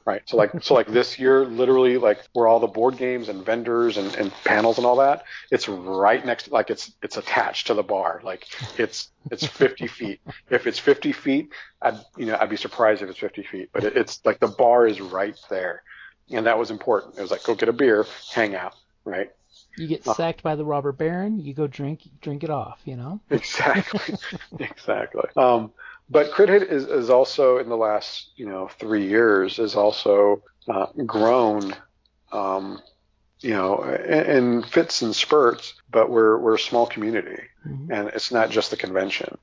Right. So like this year, literally, like where all the board games and vendors and panels and all that, it's right next, like it's attached to the bar. Like it's 50 feet. If it's 50 feet, I'd be surprised if it's 50 feet, but it's like the bar is right there. And that was important. It was like, go get a beer, hang out, right? You get sacked by the robber baron, you go drink it off, Exactly. Exactly. But Crit Hit is also, in the last 3 years, is also grown, in fits and spurts. But we're a small community, mm-hmm. and it's not just the convention.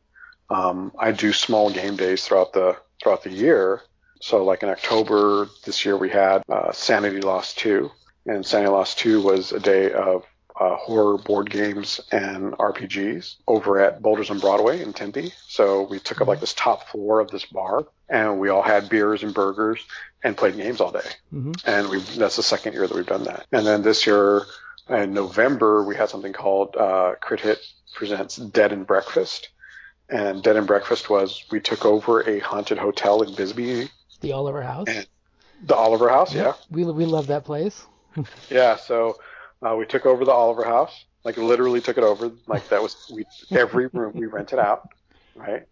I do small game days throughout the year. So, like in October this year, we had Sanity Lost 2, and Sanity Lost 2 was a day of horror board games and RPGs over at Boulders on Broadway in Tempe. So we took up like this top floor of this bar, and we all had beers and burgers and played games all day. Mm-hmm. And that's the second year that we've done that. And then this year in November, we had something called Crit Hit Presents Dead and Breakfast. And Dead and Breakfast was, we took over a haunted hotel in Bisbee. The Oliver House. The Oliver House, yep. Yeah. We love that place. Yeah, so we took over the Oliver House, like literally took it over. Like that was, every room we rented out, right?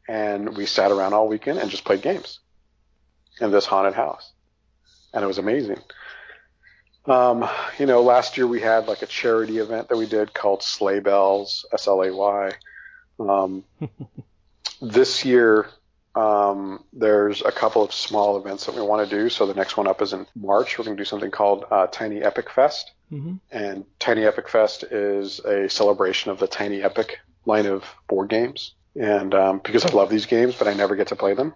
And we sat around all weekend and just played games in this haunted house. And it was amazing. Last year we had like a charity event that we did called Sleigh Bells, SLAY. This year, there's a couple of small events that we want to do. So the next one up is in March. We're going to do something called Tiny Epic Fest. Mm-hmm. And Tiny Epic Fest is a celebration of the Tiny Epic line of board games. And because I love these games, but I never get to play them.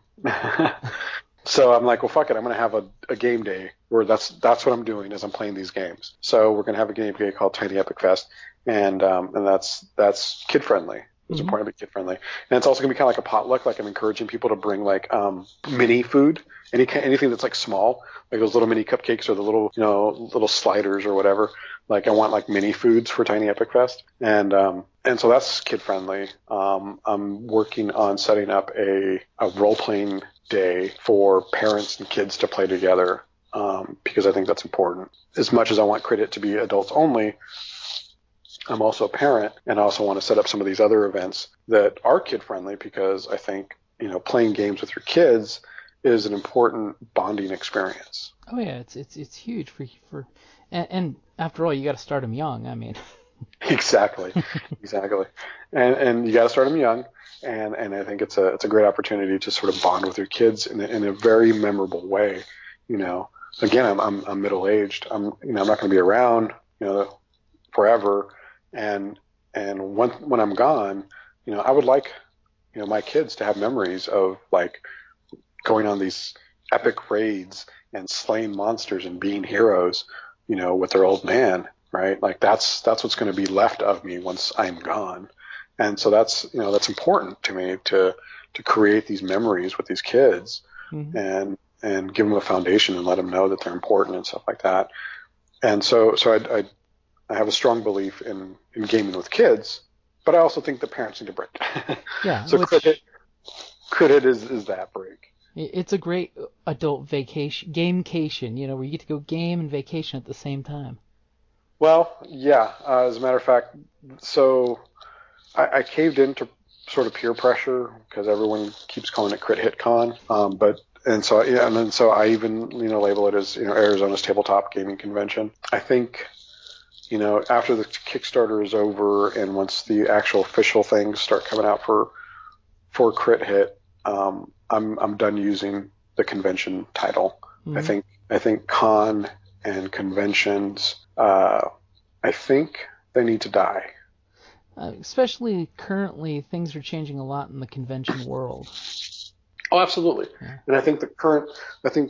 So I'm like, well, fuck it. I'm going to have a game day where that's what I'm doing is I'm playing these games. So we're going to have a game day called Tiny Epic Fest, and that's kid friendly. It's important to be kid friendly, and it's also going to be kind of like a potluck. Like I'm encouraging people to bring like mini food, anything that's like small, like those little mini cupcakes or the little little sliders or whatever. Like I want like mini foods for Tiny Epic Fest, and so that's kid friendly. I'm working on setting up a role playing day for parents and kids to play together, because I think that's important. As much as I want Crit Hit to be adults only, I'm also a parent, and I also want to set up some of these other events that are kid friendly, because I think playing games with your kids is an important bonding experience. Oh yeah, it's huge for and after all, you got to start them young. I mean, exactly, and you got to start them young, and I think it's a great opportunity to sort of bond with your kids in a very memorable way. Again, I'm middle aged. I'm not going to be around forever, and when I'm gone, I would like my kids to have memories of like going on these epic raids and slaying monsters and being heroes, with their old man, right? Like that's what's going to be left of me once I'm gone. And so that's important to me to create these memories with these kids, and give them a foundation and let them know that they're important and stuff like that. And so I have a strong belief in gaming with kids, but I also think that parents need a break. Yeah. So Crit Hit is that break. It's a great adult vacation, gamecation, where you get to go game and vacation at the same time. Well, yeah. As a matter of fact, so I caved into sort of peer pressure because everyone keeps calling it Crit Hit Con. So I even label it as Arizona's Tabletop Gaming Convention. I think after the Kickstarter is over and once the actual official things start coming out for Crit Hit, I'm done using the convention title. I think con and conventions, I think they need to die. Especially currently, things are changing a lot in the convention world. Oh, absolutely. Yeah. And I think the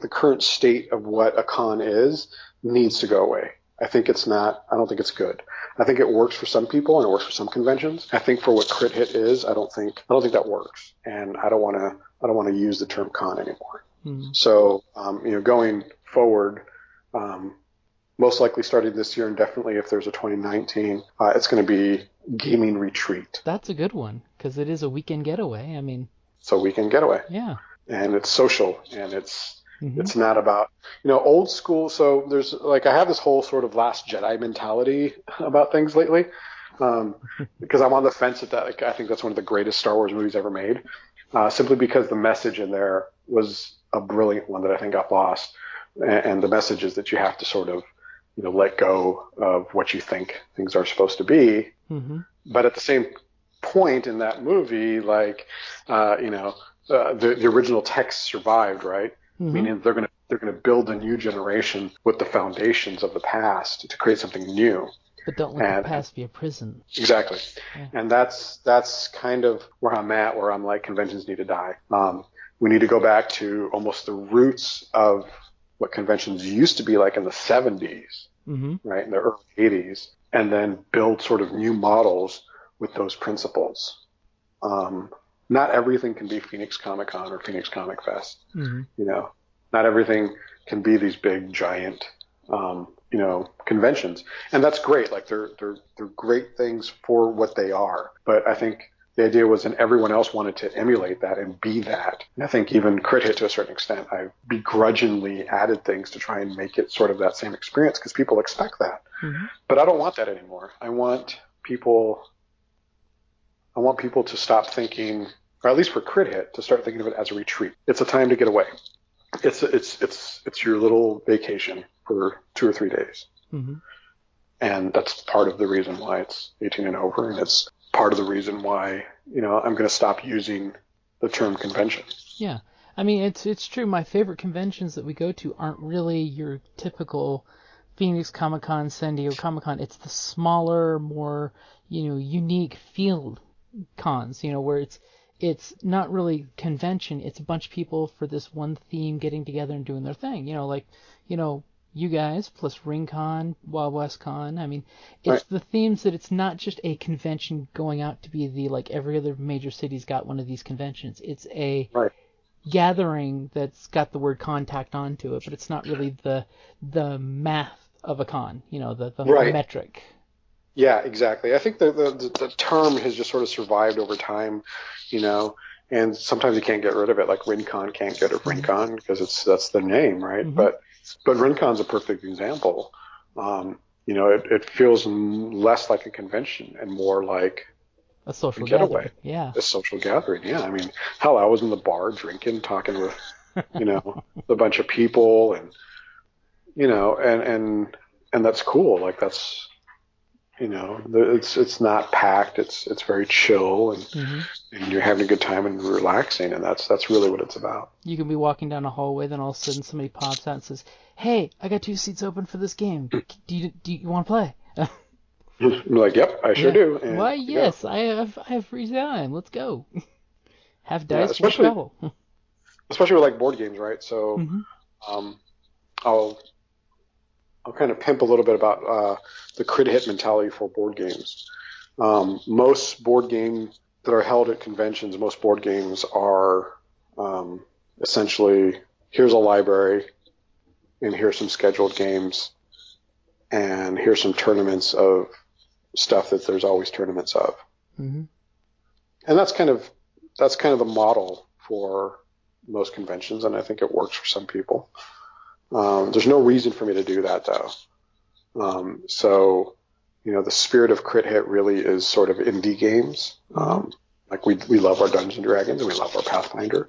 current state of what a con is needs to go away. I don't think it's good. I think it works for some people and it works for some conventions. I think for what Crit Hit is, I don't think that works. And I don't want to use the term con anymore. So, going forward, most likely starting this year and definitely if there's a 2019, it's going to be Gaming Retreat. That's a good one because it is a weekend getaway. I mean, it's a weekend getaway. Yeah. And it's social and it's not about, old school. So there's I have this whole sort of Last Jedi mentality about things lately. Because I'm on the fence at that. Like, I think that's one of the greatest Star Wars movies ever made. Simply because the message in there was a brilliant one that I think got lost. And the message is that you have to sort of, let go of what you think things are supposed to be. But at the same point in that movie, the original text survived, right? Meaning they're going to build a new generation with the foundations of the past to create something new. But don't let the past be a prison. Exactly. Yeah. And that's kind of where I'm at, where I'm like, conventions need to die. We need to go back to almost the roots of what conventions used to be like in the 70s, right, in the early 80s, and then build sort of new models with those principles. Not everything can be Phoenix Comic Con or Phoenix Comic Fest. Not everything can be these big, giant, conventions. And that's great. Like they're great things for what they are. But I think the idea was, and everyone else wanted to emulate that and be that. And I think even Crit Hit to a certain extent, I begrudgingly added things to try and make it sort of that same experience because people expect that. But I don't want that anymore. I want people to stop thinking, or at least for Crit Hit, to start thinking of it as a retreat. It's a time to get away. It's your little vacation for 2 or 3 days. And that's part of the reason why it's 18 and over, and it's part of the reason why, I'm going to stop using the term convention. Yeah. I mean, it's true. My favorite conventions that we go to aren't really your typical Phoenix Comic-Con, San Diego Comic-Con. It's the smaller, more, unique field cons, where it's not really convention. It's a bunch of people for this one theme getting together and doing their thing. You guys plus RingCon, Wild West Con. I mean, it's the themes that it's not just a convention going out to be like every other major city's got one of these conventions. It's a gathering that's got the word contact onto it, but it's not really the math of a con, the metric. Yeah, exactly. I think the term has just sort of survived over time, and sometimes you can't get rid of it. Like RinCon can't get rid of RinCon because that's the name, right? Mm-hmm. But RinCon's a perfect example. It feels less like a convention and more like a social getaway. Gathering. Yeah. A social gathering. Yeah. I mean, hell, I was in the bar drinking, talking with, a bunch of people and that's cool. Like that's, it's not packed. It's very chill and you're having a good time and relaxing. And that's really what it's about. You can be walking down a hallway, then all of a sudden somebody pops out and says, "Hey, I got 2 seats open for this game. Do you want to play?" I'm like, "Yep, I sure do." And why, yes, I have free time. Let's go. Have dice, we'll travel. Especially with like board games, right? So, I'll kind of pimp a little bit about the crit hit mentality for board games. Most board games that are held at conventions, most board games are essentially, here's a library, and here's some scheduled games, and here's some tournaments of stuff that there's always tournaments of. Mm-hmm. And that's kind of the model for most conventions, and I think it works for some people. There's no reason for me to do that, though. So, the spirit of Crit Hit really is sort of indie games. Like we love our Dungeons and Dragons and we love our Pathfinder,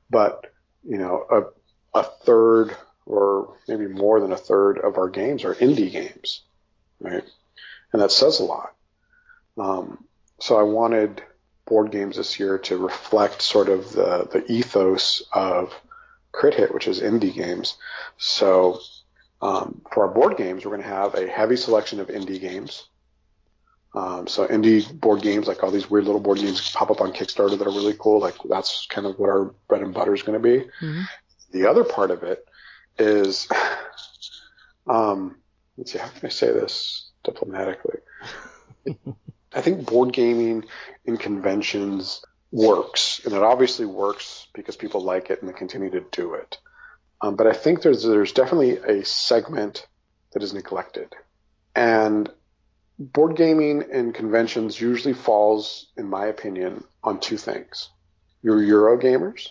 but a third or maybe more than a third of our games are indie games, right? And that says a lot. So I wanted board games this year to reflect sort of the ethos of Crit Hit, which is indie games. So for our board games, we're going to have a heavy selection of indie games. So indie board games, like all these weird little board games pop up on Kickstarter that are really cool. Like that's kind of what our bread and butter is going to be. Mm-hmm. The other part of it is, let's see, how can I say this diplomatically? I think board gaming in conventions works, and it obviously works because people like it and they continue to do it. But I think there's definitely a segment that is neglected. And board gaming in conventions usually falls, in my opinion, on 2 things. Your Euro gamers,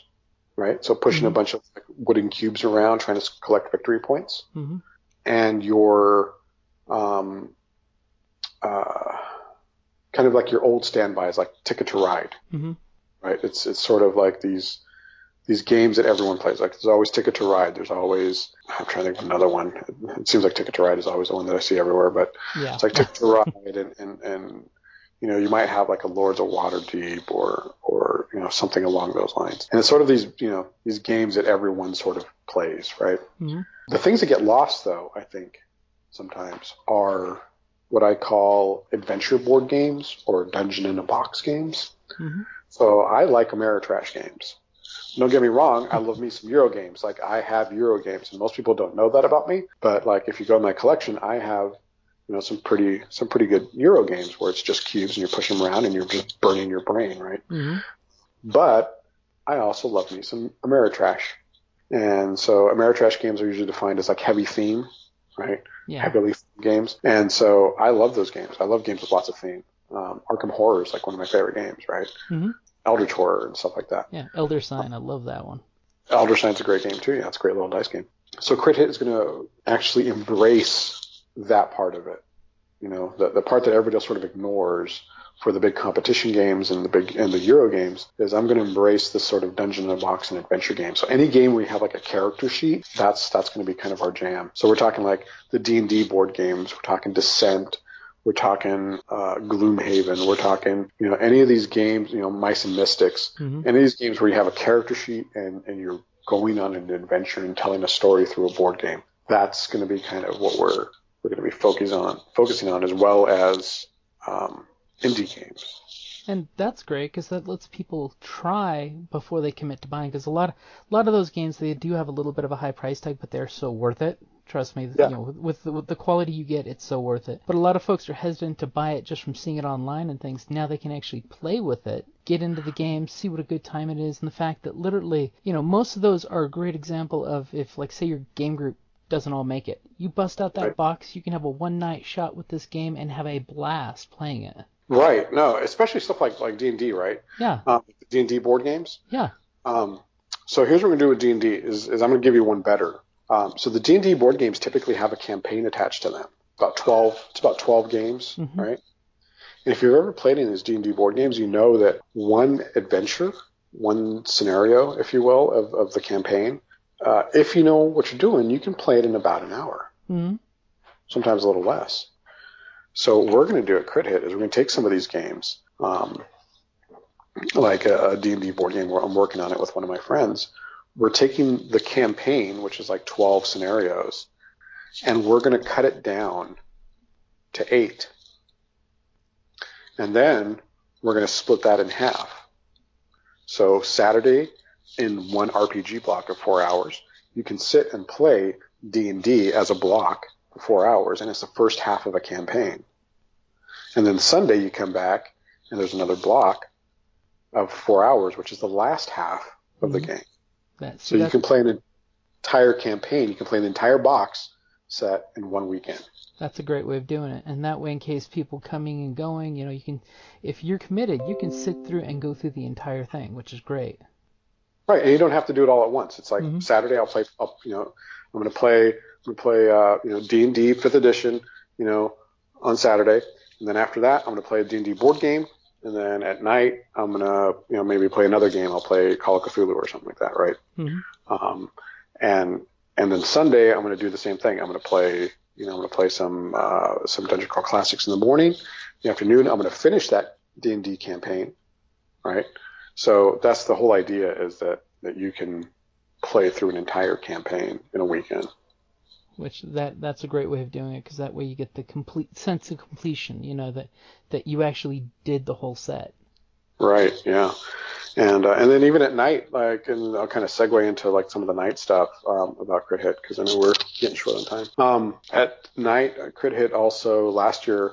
right? So pushing a bunch of like, wooden cubes around trying to collect victory points. Mm-hmm. And your kind of like your old standbys, like Ticket to Ride, right? It's sort of like these games that everyone plays. Like there's always Ticket to Ride. There's always, I'm trying to think of another one. It seems like Ticket to Ride is always the one that I see everywhere, but it's like Ticket to Ride and you might have like a Lords of Waterdeep or something along those lines. And it's sort of these games that everyone sort of plays, right? Mm-hmm. The things that get lost though, I think sometimes are what I call adventure board games or dungeon in a box games. Mm-hmm. So I like Ameritrash games. Don't get me wrong, I love me some Euro games. Like I have Euro games, and most people don't know that about me. But like if you go to my collection, I have some pretty good Euro games where it's just cubes and you're pushing them around and you're just burning your brain, right? Mm-hmm. But I also love me some Ameritrash, and so Ameritrash games are usually defined as like heavy theme, right? Yeah. Heavily themed games, and so I love those games. I love games with lots of theme. Arkham Horror is like one of my favorite games, right? Mm-hmm. Eldritch Horror and stuff like that. Yeah, Elder Sign, I love that one. Elder Sign's a great game too. Yeah, it's a great little dice game. So Crit Hit is going to actually embrace that part of it. The part that everybody else sort of ignores for the big competition games and the Euro games is I'm going to embrace this sort of dungeon in a box and adventure game. So any game where you have like a character sheet, that's going to be kind of our jam. So we're talking like the D&D board games. We're talking Descent. We're talking Gloomhaven. We're talking, any of these games, Mice and Mystics. Mm-hmm. Any of these games where you have a character sheet and you're going on an adventure and telling a story through a board game. That's going to be kind of what we're going to be focusing on, as well as indie games. And that's great because that lets people try before they commit to buying. Because a lot of those games, they do have a little bit of a high price tag, but they're so worth it. Trust me, Yeah. with the quality you get, it's so worth it. But a lot of folks are hesitant to buy it just from seeing it online and things. Now they can actually play with it, get into the game, see what a good time it is, and the fact that literally, most of those are a great example of if, like, say your game group doesn't all make it. You bust out that Right. box, you can have a one-night shot with this game and have a blast playing it. Right. No, especially stuff like D&D, right? Yeah. D&D board games. Yeah. So here's what we're going to do with D&D is I'm going to give you one better. So the D&D board games typically have a campaign attached to them. It's about 12 games, Mm-hmm. right? And if you've ever played any of these D&D board games, you know that one adventure, one scenario, if you will, of the campaign, if you know what you're doing, you can play it in about an hour. Mm-hmm. Sometimes a little less. So what we're going to do at Crit Hit is we're going to take some of these games, like a D&D board game where I'm working on it with one of my friends. We're taking the campaign, which is like 12 scenarios, and we're going to cut it down to 8. And then we're going to split that in half. So Saturday, in one RPG block of 4 hours, you can sit and play D&D as a block for 4 hours, and it's the first half of a campaign. And then Sunday you come back, and there's another block of 4 hours, which is the last half of the game. So you can play an entire campaign. You can play the entire box set in one weekend. That's a great way of doing it. And that way, in case people coming and going, you can, if you're committed, you can sit through and go through the entire thing, which is great. Right, and you don't have to do it all at once. It's like Saturday I'm going to play D&D 5th edition, on Saturday, and then after that I'm going to play a D&D board game, and then at night I'm going to maybe play another game. I'll play Call of Cthulhu or something like that, right? Mm-hmm. And then Sunday I'm going to do the same thing. I'm going to play some Dungeon Crawl Classics in the morning. In the afternoon I'm going to finish that D&D campaign, right? So that's the whole idea, is that you can play through an entire campaign in a weekend. Which that's a great way of doing it, because that way you get the complete sense of completion, that you actually did the whole set. Right, yeah. And then even at night, and I'll kind of segue into like some of the night stuff about Crit Hit, because I know we're getting short on time. At night, Crit Hit also, last year,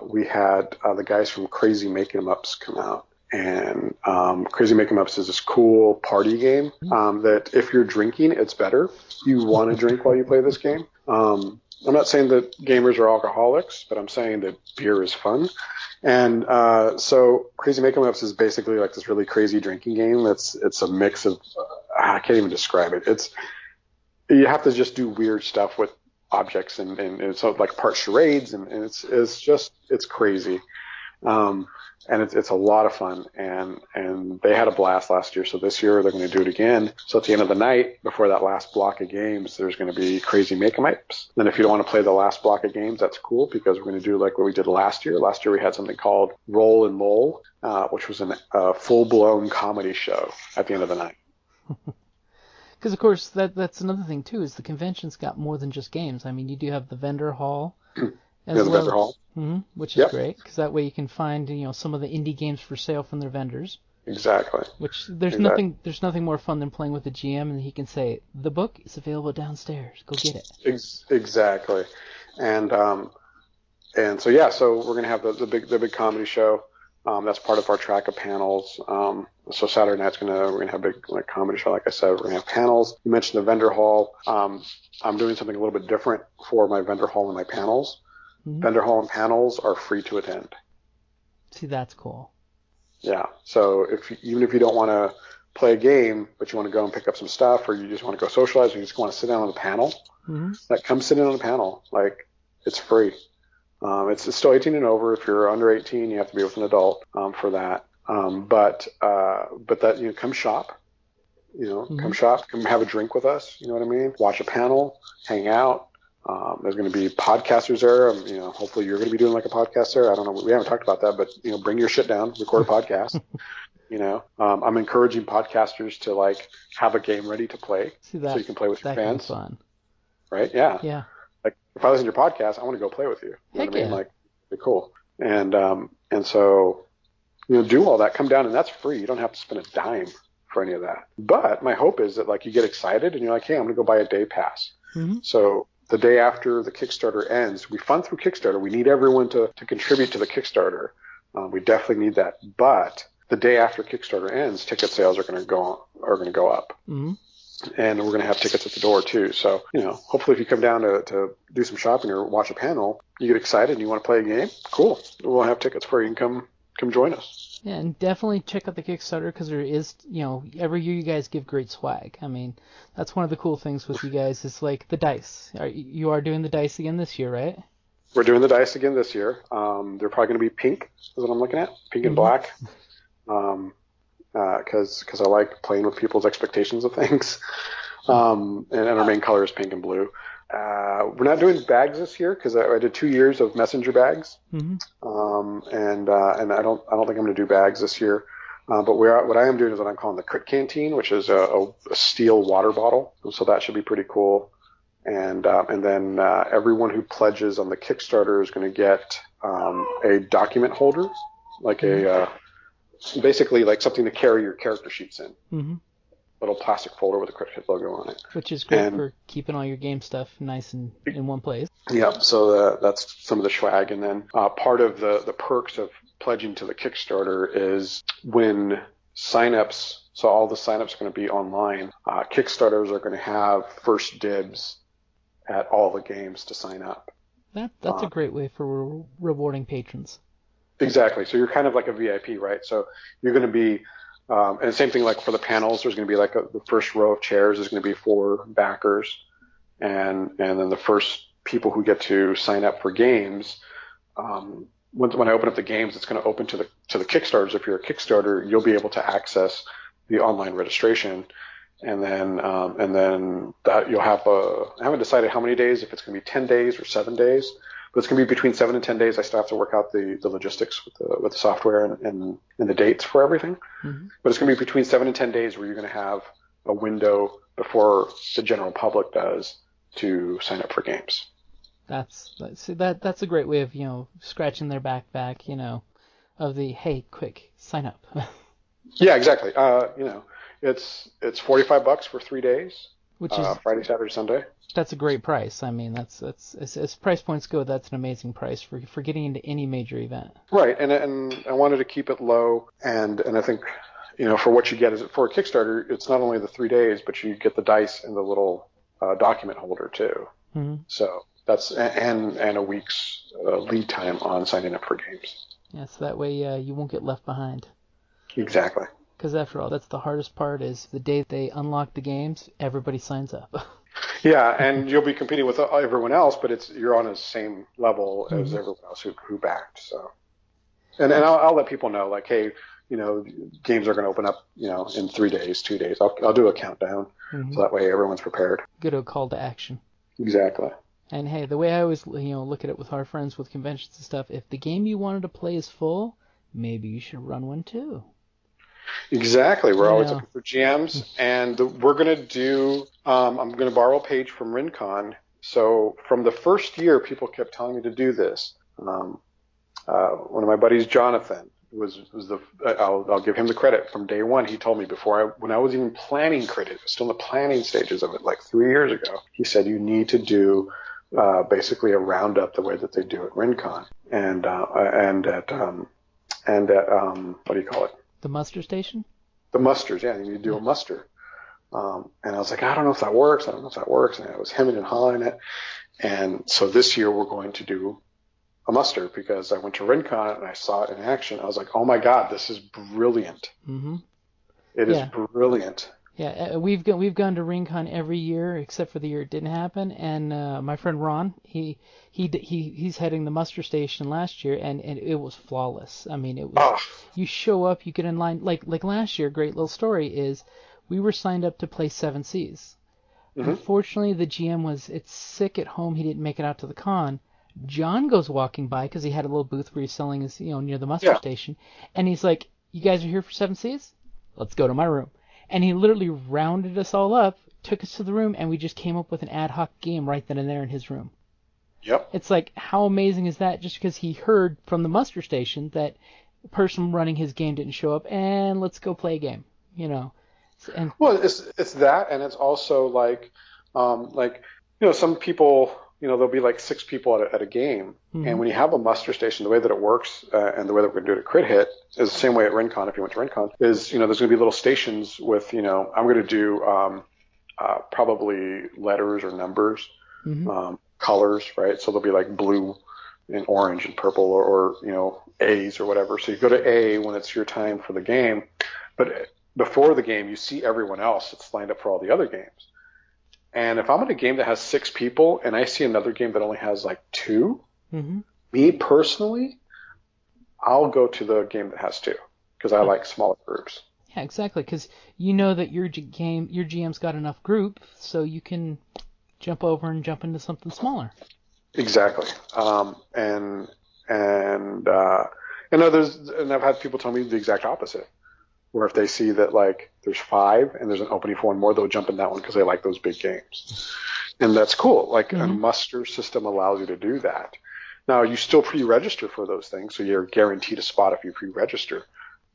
we had the guys from Crazy Making 'em Ups come out. And Crazy Make 'em Ups is this cool party game that if you're drinking, it's better. You want to drink while you play this game. I'm not saying that gamers are alcoholics, but I'm saying that beer is fun. And so Crazy Make 'em Ups is basically like this really crazy drinking game. It's a mix of I can't even describe it. You have to just do weird stuff with objects, and it's like part charades, and it's crazy. And it's a lot of fun, and they had a blast last year, so this year they're going to do it again. So at the end of the night, before that last block of games, there's going to be Crazy Make 'em Ups. Then if you don't want to play the last block of games, that's cool, because we're going to do like what we did last year. Last year we had something called Roll and Lol, which was a full-blown comedy show at the end of the night. Because, of course, that's another thing, too, is the convention's got more than just games. I mean, you do have the vendor hall. The vendor hall. Which is great, because that way you can find some of the indie games for sale from their vendors. Exactly. Which there's nothing more fun than playing with the GM, and he can say, the book is available downstairs. Go get it. Exactly. And so we're gonna have the big comedy show. That's part of our track of panels. So Saturday night's we're gonna have a big comedy show. Like I said, we're gonna have panels. You mentioned the vendor hall. I'm doing something a little bit different for my vendor hall and my panels. Mm-hmm. Vendor hall and panels are free to attend. See, that's cool. Yeah. So even if you don't want to play a game, but you want to go and pick up some stuff, or you just want to go socialize, or you just want to sit down on the panel, come sit in on the panel. It's free. It's still 18 and over. If you're under 18, you have to be with an adult for that. But that come shop. Come shop, come have a drink with us. You know what I mean? Watch a panel, hang out. There's going to be podcasters there. Hopefully you're going to be doing like a podcast there. I don't know. We haven't talked about that, but bring your shit down, record a podcast. I'm encouraging podcasters to have a game ready to play, so you can play with your fans. That can be fun. Right? Yeah. Yeah. If I listen to your podcast, I want to go play with you. You know Heck what I mean? Yeah. Be cool. And so do all that, come down, and that's free. You don't have to spend a dime for any of that. But my hope is that like you get excited and you're like, hey, I'm going to go buy a day pass. Mm-hmm. So the day after the Kickstarter ends, we fund through Kickstarter. We need everyone to contribute to the Kickstarter. We definitely need that. But the day after Kickstarter ends, ticket sales are going to go up. Mm-hmm. And we're going to have tickets at the door too. So, hopefully if you come down to do some shopping or watch a panel, you get excited and you want to play a game, cool. We'll have tickets for you and come join us. Yeah, and definitely check out the Kickstarter because there is, every year you guys give great swag. I mean, that's one of the cool things with you guys is like the dice. You are doing the dice again this year, right? We're doing the dice again this year. They're probably going to be pink, is what I'm looking at, pink and black, because I like playing with people's expectations of things. And our main color is pink and blue. We're not doing bags this year because I did 2 years of messenger bags, and I don't think I'm going to do bags this year. But what I am doing is what I'm calling the Crit Canteen, which is a steel water bottle. So that should be pretty cool. And then everyone who pledges on the Kickstarter is going to get a document holder, like basically like something to carry your character sheets in. Mm-hmm. Little plastic folder with a Crit Hit logo on it. Which is great for keeping all your game stuff nice and in one place. Yeah, so that's some of the swag. And then part of the perks of pledging to the Kickstarter is when signups, so all the signups are going to be online, Kickstarters are going to have first dibs at all the games to sign up. That's a great way for rewarding patrons. Exactly. So you're kind of like a VIP, right? So you're going to be... and the same thing like for the panels, there's going to be like the first row of chairs is going to be for backers. And then the first people who get to sign up for games, when I open up the games, it's going to open to the Kickstarters. If you're a Kickstarter, you'll be able to access the online registration. And then that you'll have I haven't decided how many days, if it's going to be 10 days or 7 days. But it's going to be between 7 and 10 days. I still have to work out the logistics with the software and the dates for everything. Mm-hmm. But it's going to be between 7 and 10 days where you're going to have a window before the general public does to sign up for games. That's a great way of scratching their back of the hey, quick, sign up. Yeah, exactly. It's $45 for 3 days, which is Friday, Saturday, Sunday. That's a great price. I mean, that's as price points go, that's an amazing price for getting into any major event. Right, and I wanted to keep it low, and I think for what you get is for a Kickstarter, it's not only the 3 days, but you get the dice and the little document holder too. Mm-hmm. So that's and a week's lead time on signing up for games. Yeah, so that way you won't get left behind. Exactly. Because after all, that's the hardest part is the day they unlock the games, everybody signs up. Yeah, and you'll be competing with everyone else, but you're on the same level as everyone else who backed. So, and I'll let people know, like, hey, games are going to open up, in 3 days, 2 days. I'll do a countdown, so that way everyone's prepared. Good old call to action. Exactly. And hey, the way I always look at it with our friends with conventions and stuff, if the game you wanted to play is full, maybe you should run one too. Exactly. We're always looking for GMs, and we're going to do, I'm going to borrow a page from Rincon. So from the first year, people kept telling me to do this. One of my buddies, Jonathan, I'll give him the credit. From day one, he told me when I was even planning credit, still in the planning stages of it, like 3 years ago, he said, you need to do basically a roundup the way that they do at Rincon and at what do you call it? The muster station? The musters, yeah. You need to do a muster. And I was like, I don't know if that works. And I was hemming and hawing it. And so this year we're going to do a muster because I went to Rincon and I saw it in action. I was like, oh my God, this is brilliant. Mm-hmm. It is brilliant. Yeah, we've gone to Rincon every year except for the year it didn't happen. And my friend Ron, he's heading the muster station last year, and it was flawless. I mean, it was you show up, you get in line. Like last year, great little story is we were signed up to play 7 Seas. Mm-hmm. Unfortunately, the GM was sick at home. He didn't make it out to the con. John goes walking by because he had a little booth where he's selling his near the muster station, and he's like, "You guys are here for 7 Seas? Let's go to my room." And he literally rounded us all up, took us to the room, and we just came up with an ad hoc game right then and there in his room. Yep. It's like, how amazing is that? Just because he heard from the muster station that person running his game didn't show up, and let's go play a game. And Well, it's that, and it's also some people, there'll be like 6 people at a game, and when you have a muster station, the way that it works, and the way that we're going to do it at Crit Hit is the same way at RenCon. If you went to RenCon, is there's going to be little stations with I'm going to do probably letters or numbers, colors, right? So there'll be like blue and orange and purple, or A's or whatever. So you go to A when it's your time for the game, but before the game, you see everyone else that's lined up for all the other games. And if I'm in a game that has 6 people and I see another game that only has like 2, me personally, I'll go to the game that has 2 because I like smaller groups. Yeah, exactly, because you know that your GM's got enough group, so you can jump over and jump into something smaller. Exactly. And I've had people tell me the exact opposite. Where if they see that like there's 5 and there's an opening for one more, they'll jump in that one because they like those big games. And that's cool. Like a muster system allows you to do that. Now you still pre-register for those things, so you're guaranteed a spot if you pre-register.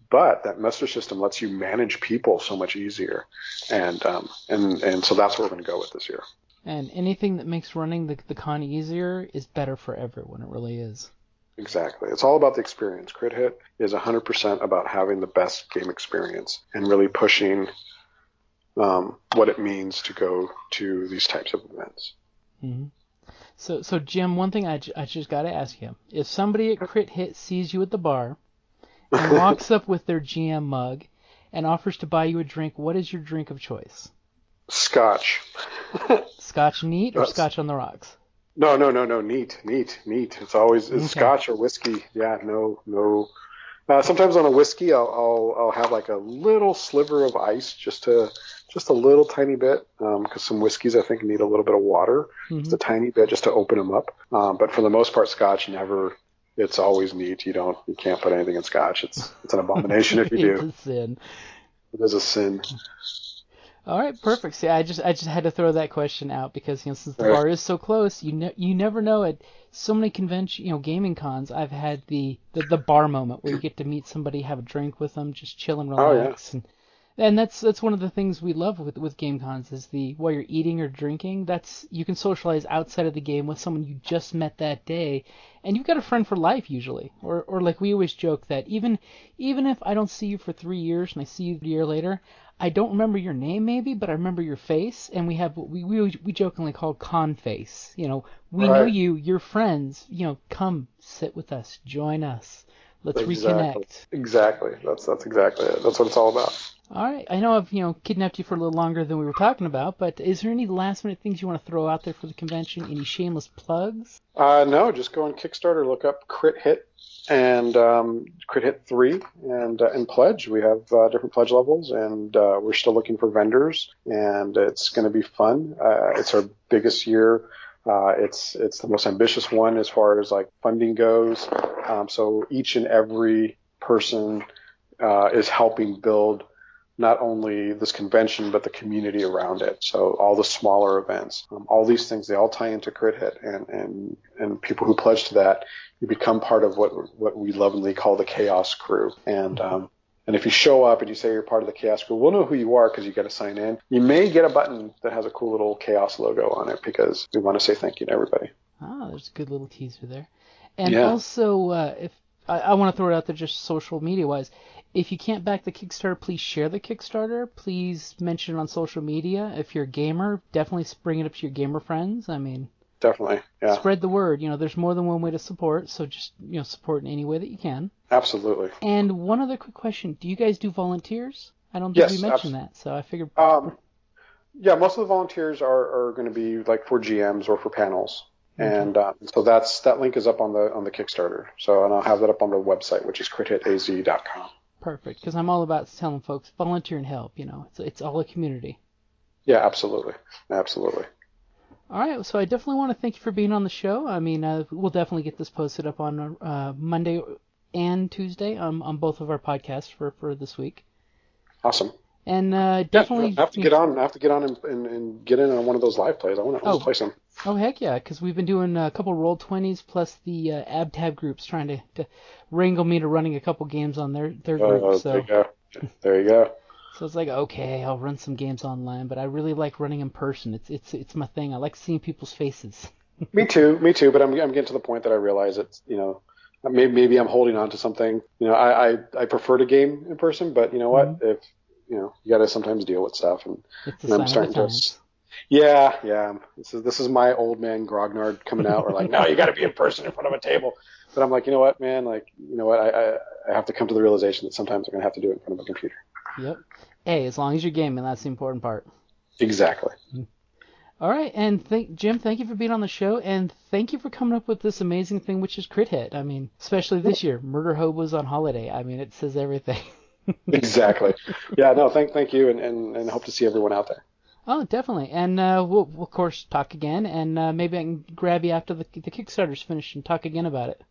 But that muster system lets you manage people so much easier. And so that's what we're going to go with this year. And anything that makes running the con easier is better for everyone. It really is. Exactly. It's all about the experience. Crit Hit is 100% about having the best game experience and really pushing what it means to go to these types of events. Mm-hmm. So Jim, one thing I just got to ask you. If somebody at Crit Hit sees you at the bar and walks up with their GM mug and offers to buy you a drink, what is your drink of choice? Scotch. Scotch neat or Scotch on the rocks? No. Neat. It's always Scotch or whiskey. Yeah, no. Sometimes on a whiskey, I'll have like a little sliver of ice, just a little tiny bit, because some whiskeys I think need a little bit of water, just a tiny bit, just to open them up. But for the most part, Scotch never. It's always neat. You can't put anything in Scotch. It's an abomination if you do. It's a sin. It is a sin. All right, perfect. See, I just had to throw that question out because since the bar is so close, you never know. At so many convention, gaming cons, I've had the bar moment where you get to meet somebody, have a drink with them, just chill and relax. And that's one of the things we love with game cons is while you're eating or drinking, you can socialize outside of the game with someone you just met that day, and you've got a friend for life usually. Or like we always joke that even if I don't see you for 3 years and I see you a year later, I don't remember your name maybe, but I remember your face, and we have what we jokingly call con face. We know you, you're friends. Come sit with us, join us, let's reconnect. Exactly. That's exactly it. That's what it's all about. All right. I know I've kidnapped you for a little longer than we were talking about, but is there any last minute things you want to throw out there for the convention? Any shameless plugs? No, just go on Kickstarter, look up Crit Hit and Crit Hit 3 and pledge. We have different pledge levels, and we're still looking for vendors, and it's going to be fun. It's our biggest year. It's the most ambitious one as far as like funding goes. So each and every person is helping build not only this convention, but the community around it. So all the smaller events, all these things, they all tie into Crit Hit, and people who pledge to that, you become part of what we lovingly call the Chaos Crew. And if you show up and you say you're part of the Chaos Crew, we'll know who you are because you got to sign in. You may get a button that has a cool little Chaos logo on it because we want to say thank you to everybody. Oh, there's a good little teaser there. And also, if I want to throw it out there just social media-wise, if you can't back the Kickstarter, please share the Kickstarter. Please mention it on social media. If you're a gamer, definitely bring it up to your gamer friends. I mean, definitely, yeah. Spread the word. There's more than one way to support, so just support in any way that you can. Absolutely. And one other quick question: do you guys do volunteers? I don't think we mentioned that, so I figured. Yeah, most of the volunteers are going to be like for GMs or for panels. And so that link is up on the Kickstarter. So, and I'll have that up on the website, which is crithitaz.com. Perfect, because I'm all about telling folks volunteer and help. It's all a community. Yeah, absolutely. All right, so I definitely want to thank you for being on the show. I mean, we'll definitely get this posted up on Monday and Tuesday on both of our podcasts for this week. Awesome. And definitely I have to get on and get in on one of those live plays. I want to play some. Oh, heck yeah, because we've been doing a couple Roll20s plus the AbTab groups trying to wrangle me to running a couple games on their group. So. There you go. There you go. So it's like, okay, I'll run some games online, but I really like running in person. It's my thing. I like seeing people's faces. Me too. But I'm getting to the point that I realize it's, maybe I'm holding on to something. I prefer to game in person, but you know what? Mm-hmm. If you got to sometimes deal with stuff, and I'm starting to. Yeah. This is my old man grognard coming out. Or like, no, you got to be in person in front of a table. But I'm like, you know what, man? Like, I have to come to the realization that sometimes I'm gonna have to do it in front of a computer. Yep. Hey, as long as you're gaming, that's the important part. Exactly. All right, and Jim, thank you for being on the show, and thank you for coming up with this amazing thing, which is Crit Hit. I mean, especially this year, Murder Hobos on holiday. I mean, it says everything. Exactly. Yeah. No. Thank you, and hope to see everyone out there. Oh, definitely. And we'll of course talk again, and maybe I can grab you after the Kickstarter's finished and talk again about it.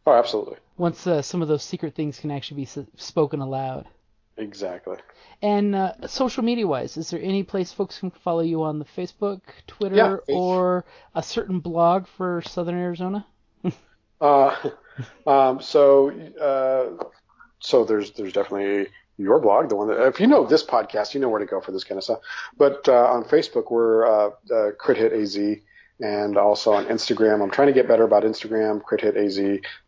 Oh, absolutely. Once some of those secret things can actually be spoken aloud. Exactly. And social media-wise, is there any place folks can follow you on the Facebook, Twitter, or a certain blog for Southern Arizona? So there's definitely your blog, the one that, if you know this podcast, you know where to go for this kind of stuff. But on Facebook, we're Crit Hit AZ, and also on Instagram. I'm trying to get better about Instagram, Crit Hit AZ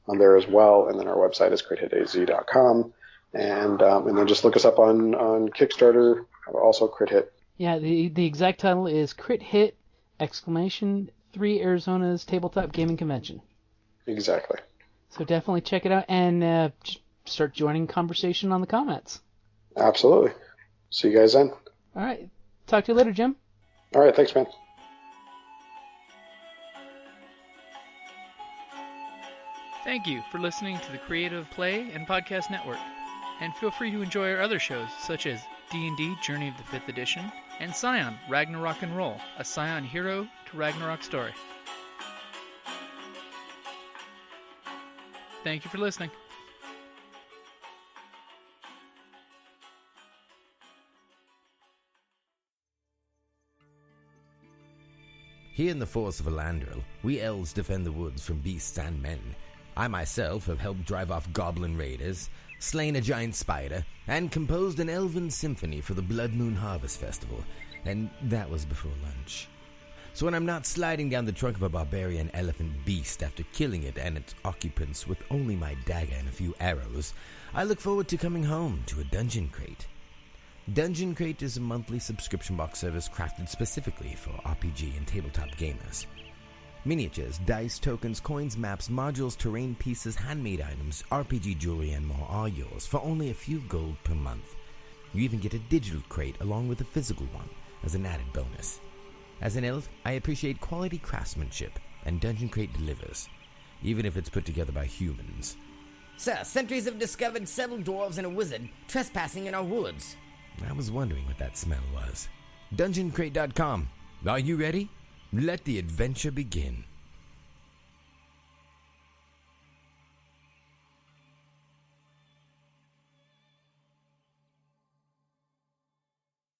on there as well, and then our website is crithitaz.com. And then just look us up on Kickstarter, also Crit Hit. Yeah, the exact title is Crit Hit! 3 Arizona's Tabletop Gaming Convention. Exactly. So definitely check it out and start joining conversation on the comments. Absolutely. See you guys then. All right. Talk to you later, Jim. All right. Thanks, man. Thank you for listening to the Creative Play and Podcast Network. And feel free to enjoy our other shows, such as D&D Journey of the 5th Edition, and Scion Ragnarok and Roll, a Scion hero to Ragnarok story. Thank you for listening. Here in the Force of Elandril, we elves defend the woods from beasts and men. I myself have helped drive off goblin raiders, slain a giant spider, and composed an elven symphony for the Blood Moon Harvest Festival, and that was before lunch. So when I'm not sliding down the trunk of a barbarian elephant beast after killing it and its occupants with only my dagger and a few arrows, I look forward to coming home to a Dungeon Crate. Dungeon Crate is a monthly subscription box service crafted specifically for RPG and tabletop gamers. Miniatures, dice, tokens, coins, maps, modules, terrain pieces, handmade items, RPG jewelry, and more are yours for only a few gold per month. You even get a digital crate along with a physical one as an added bonus. As an elf, I appreciate quality craftsmanship, and Dungeon Crate delivers, even if it's put together by humans. Sir, sentries have discovered several dwarves and a wizard trespassing in our woods. I was wondering what that smell was. DungeonCrate.com. Are you ready? Let the adventure begin.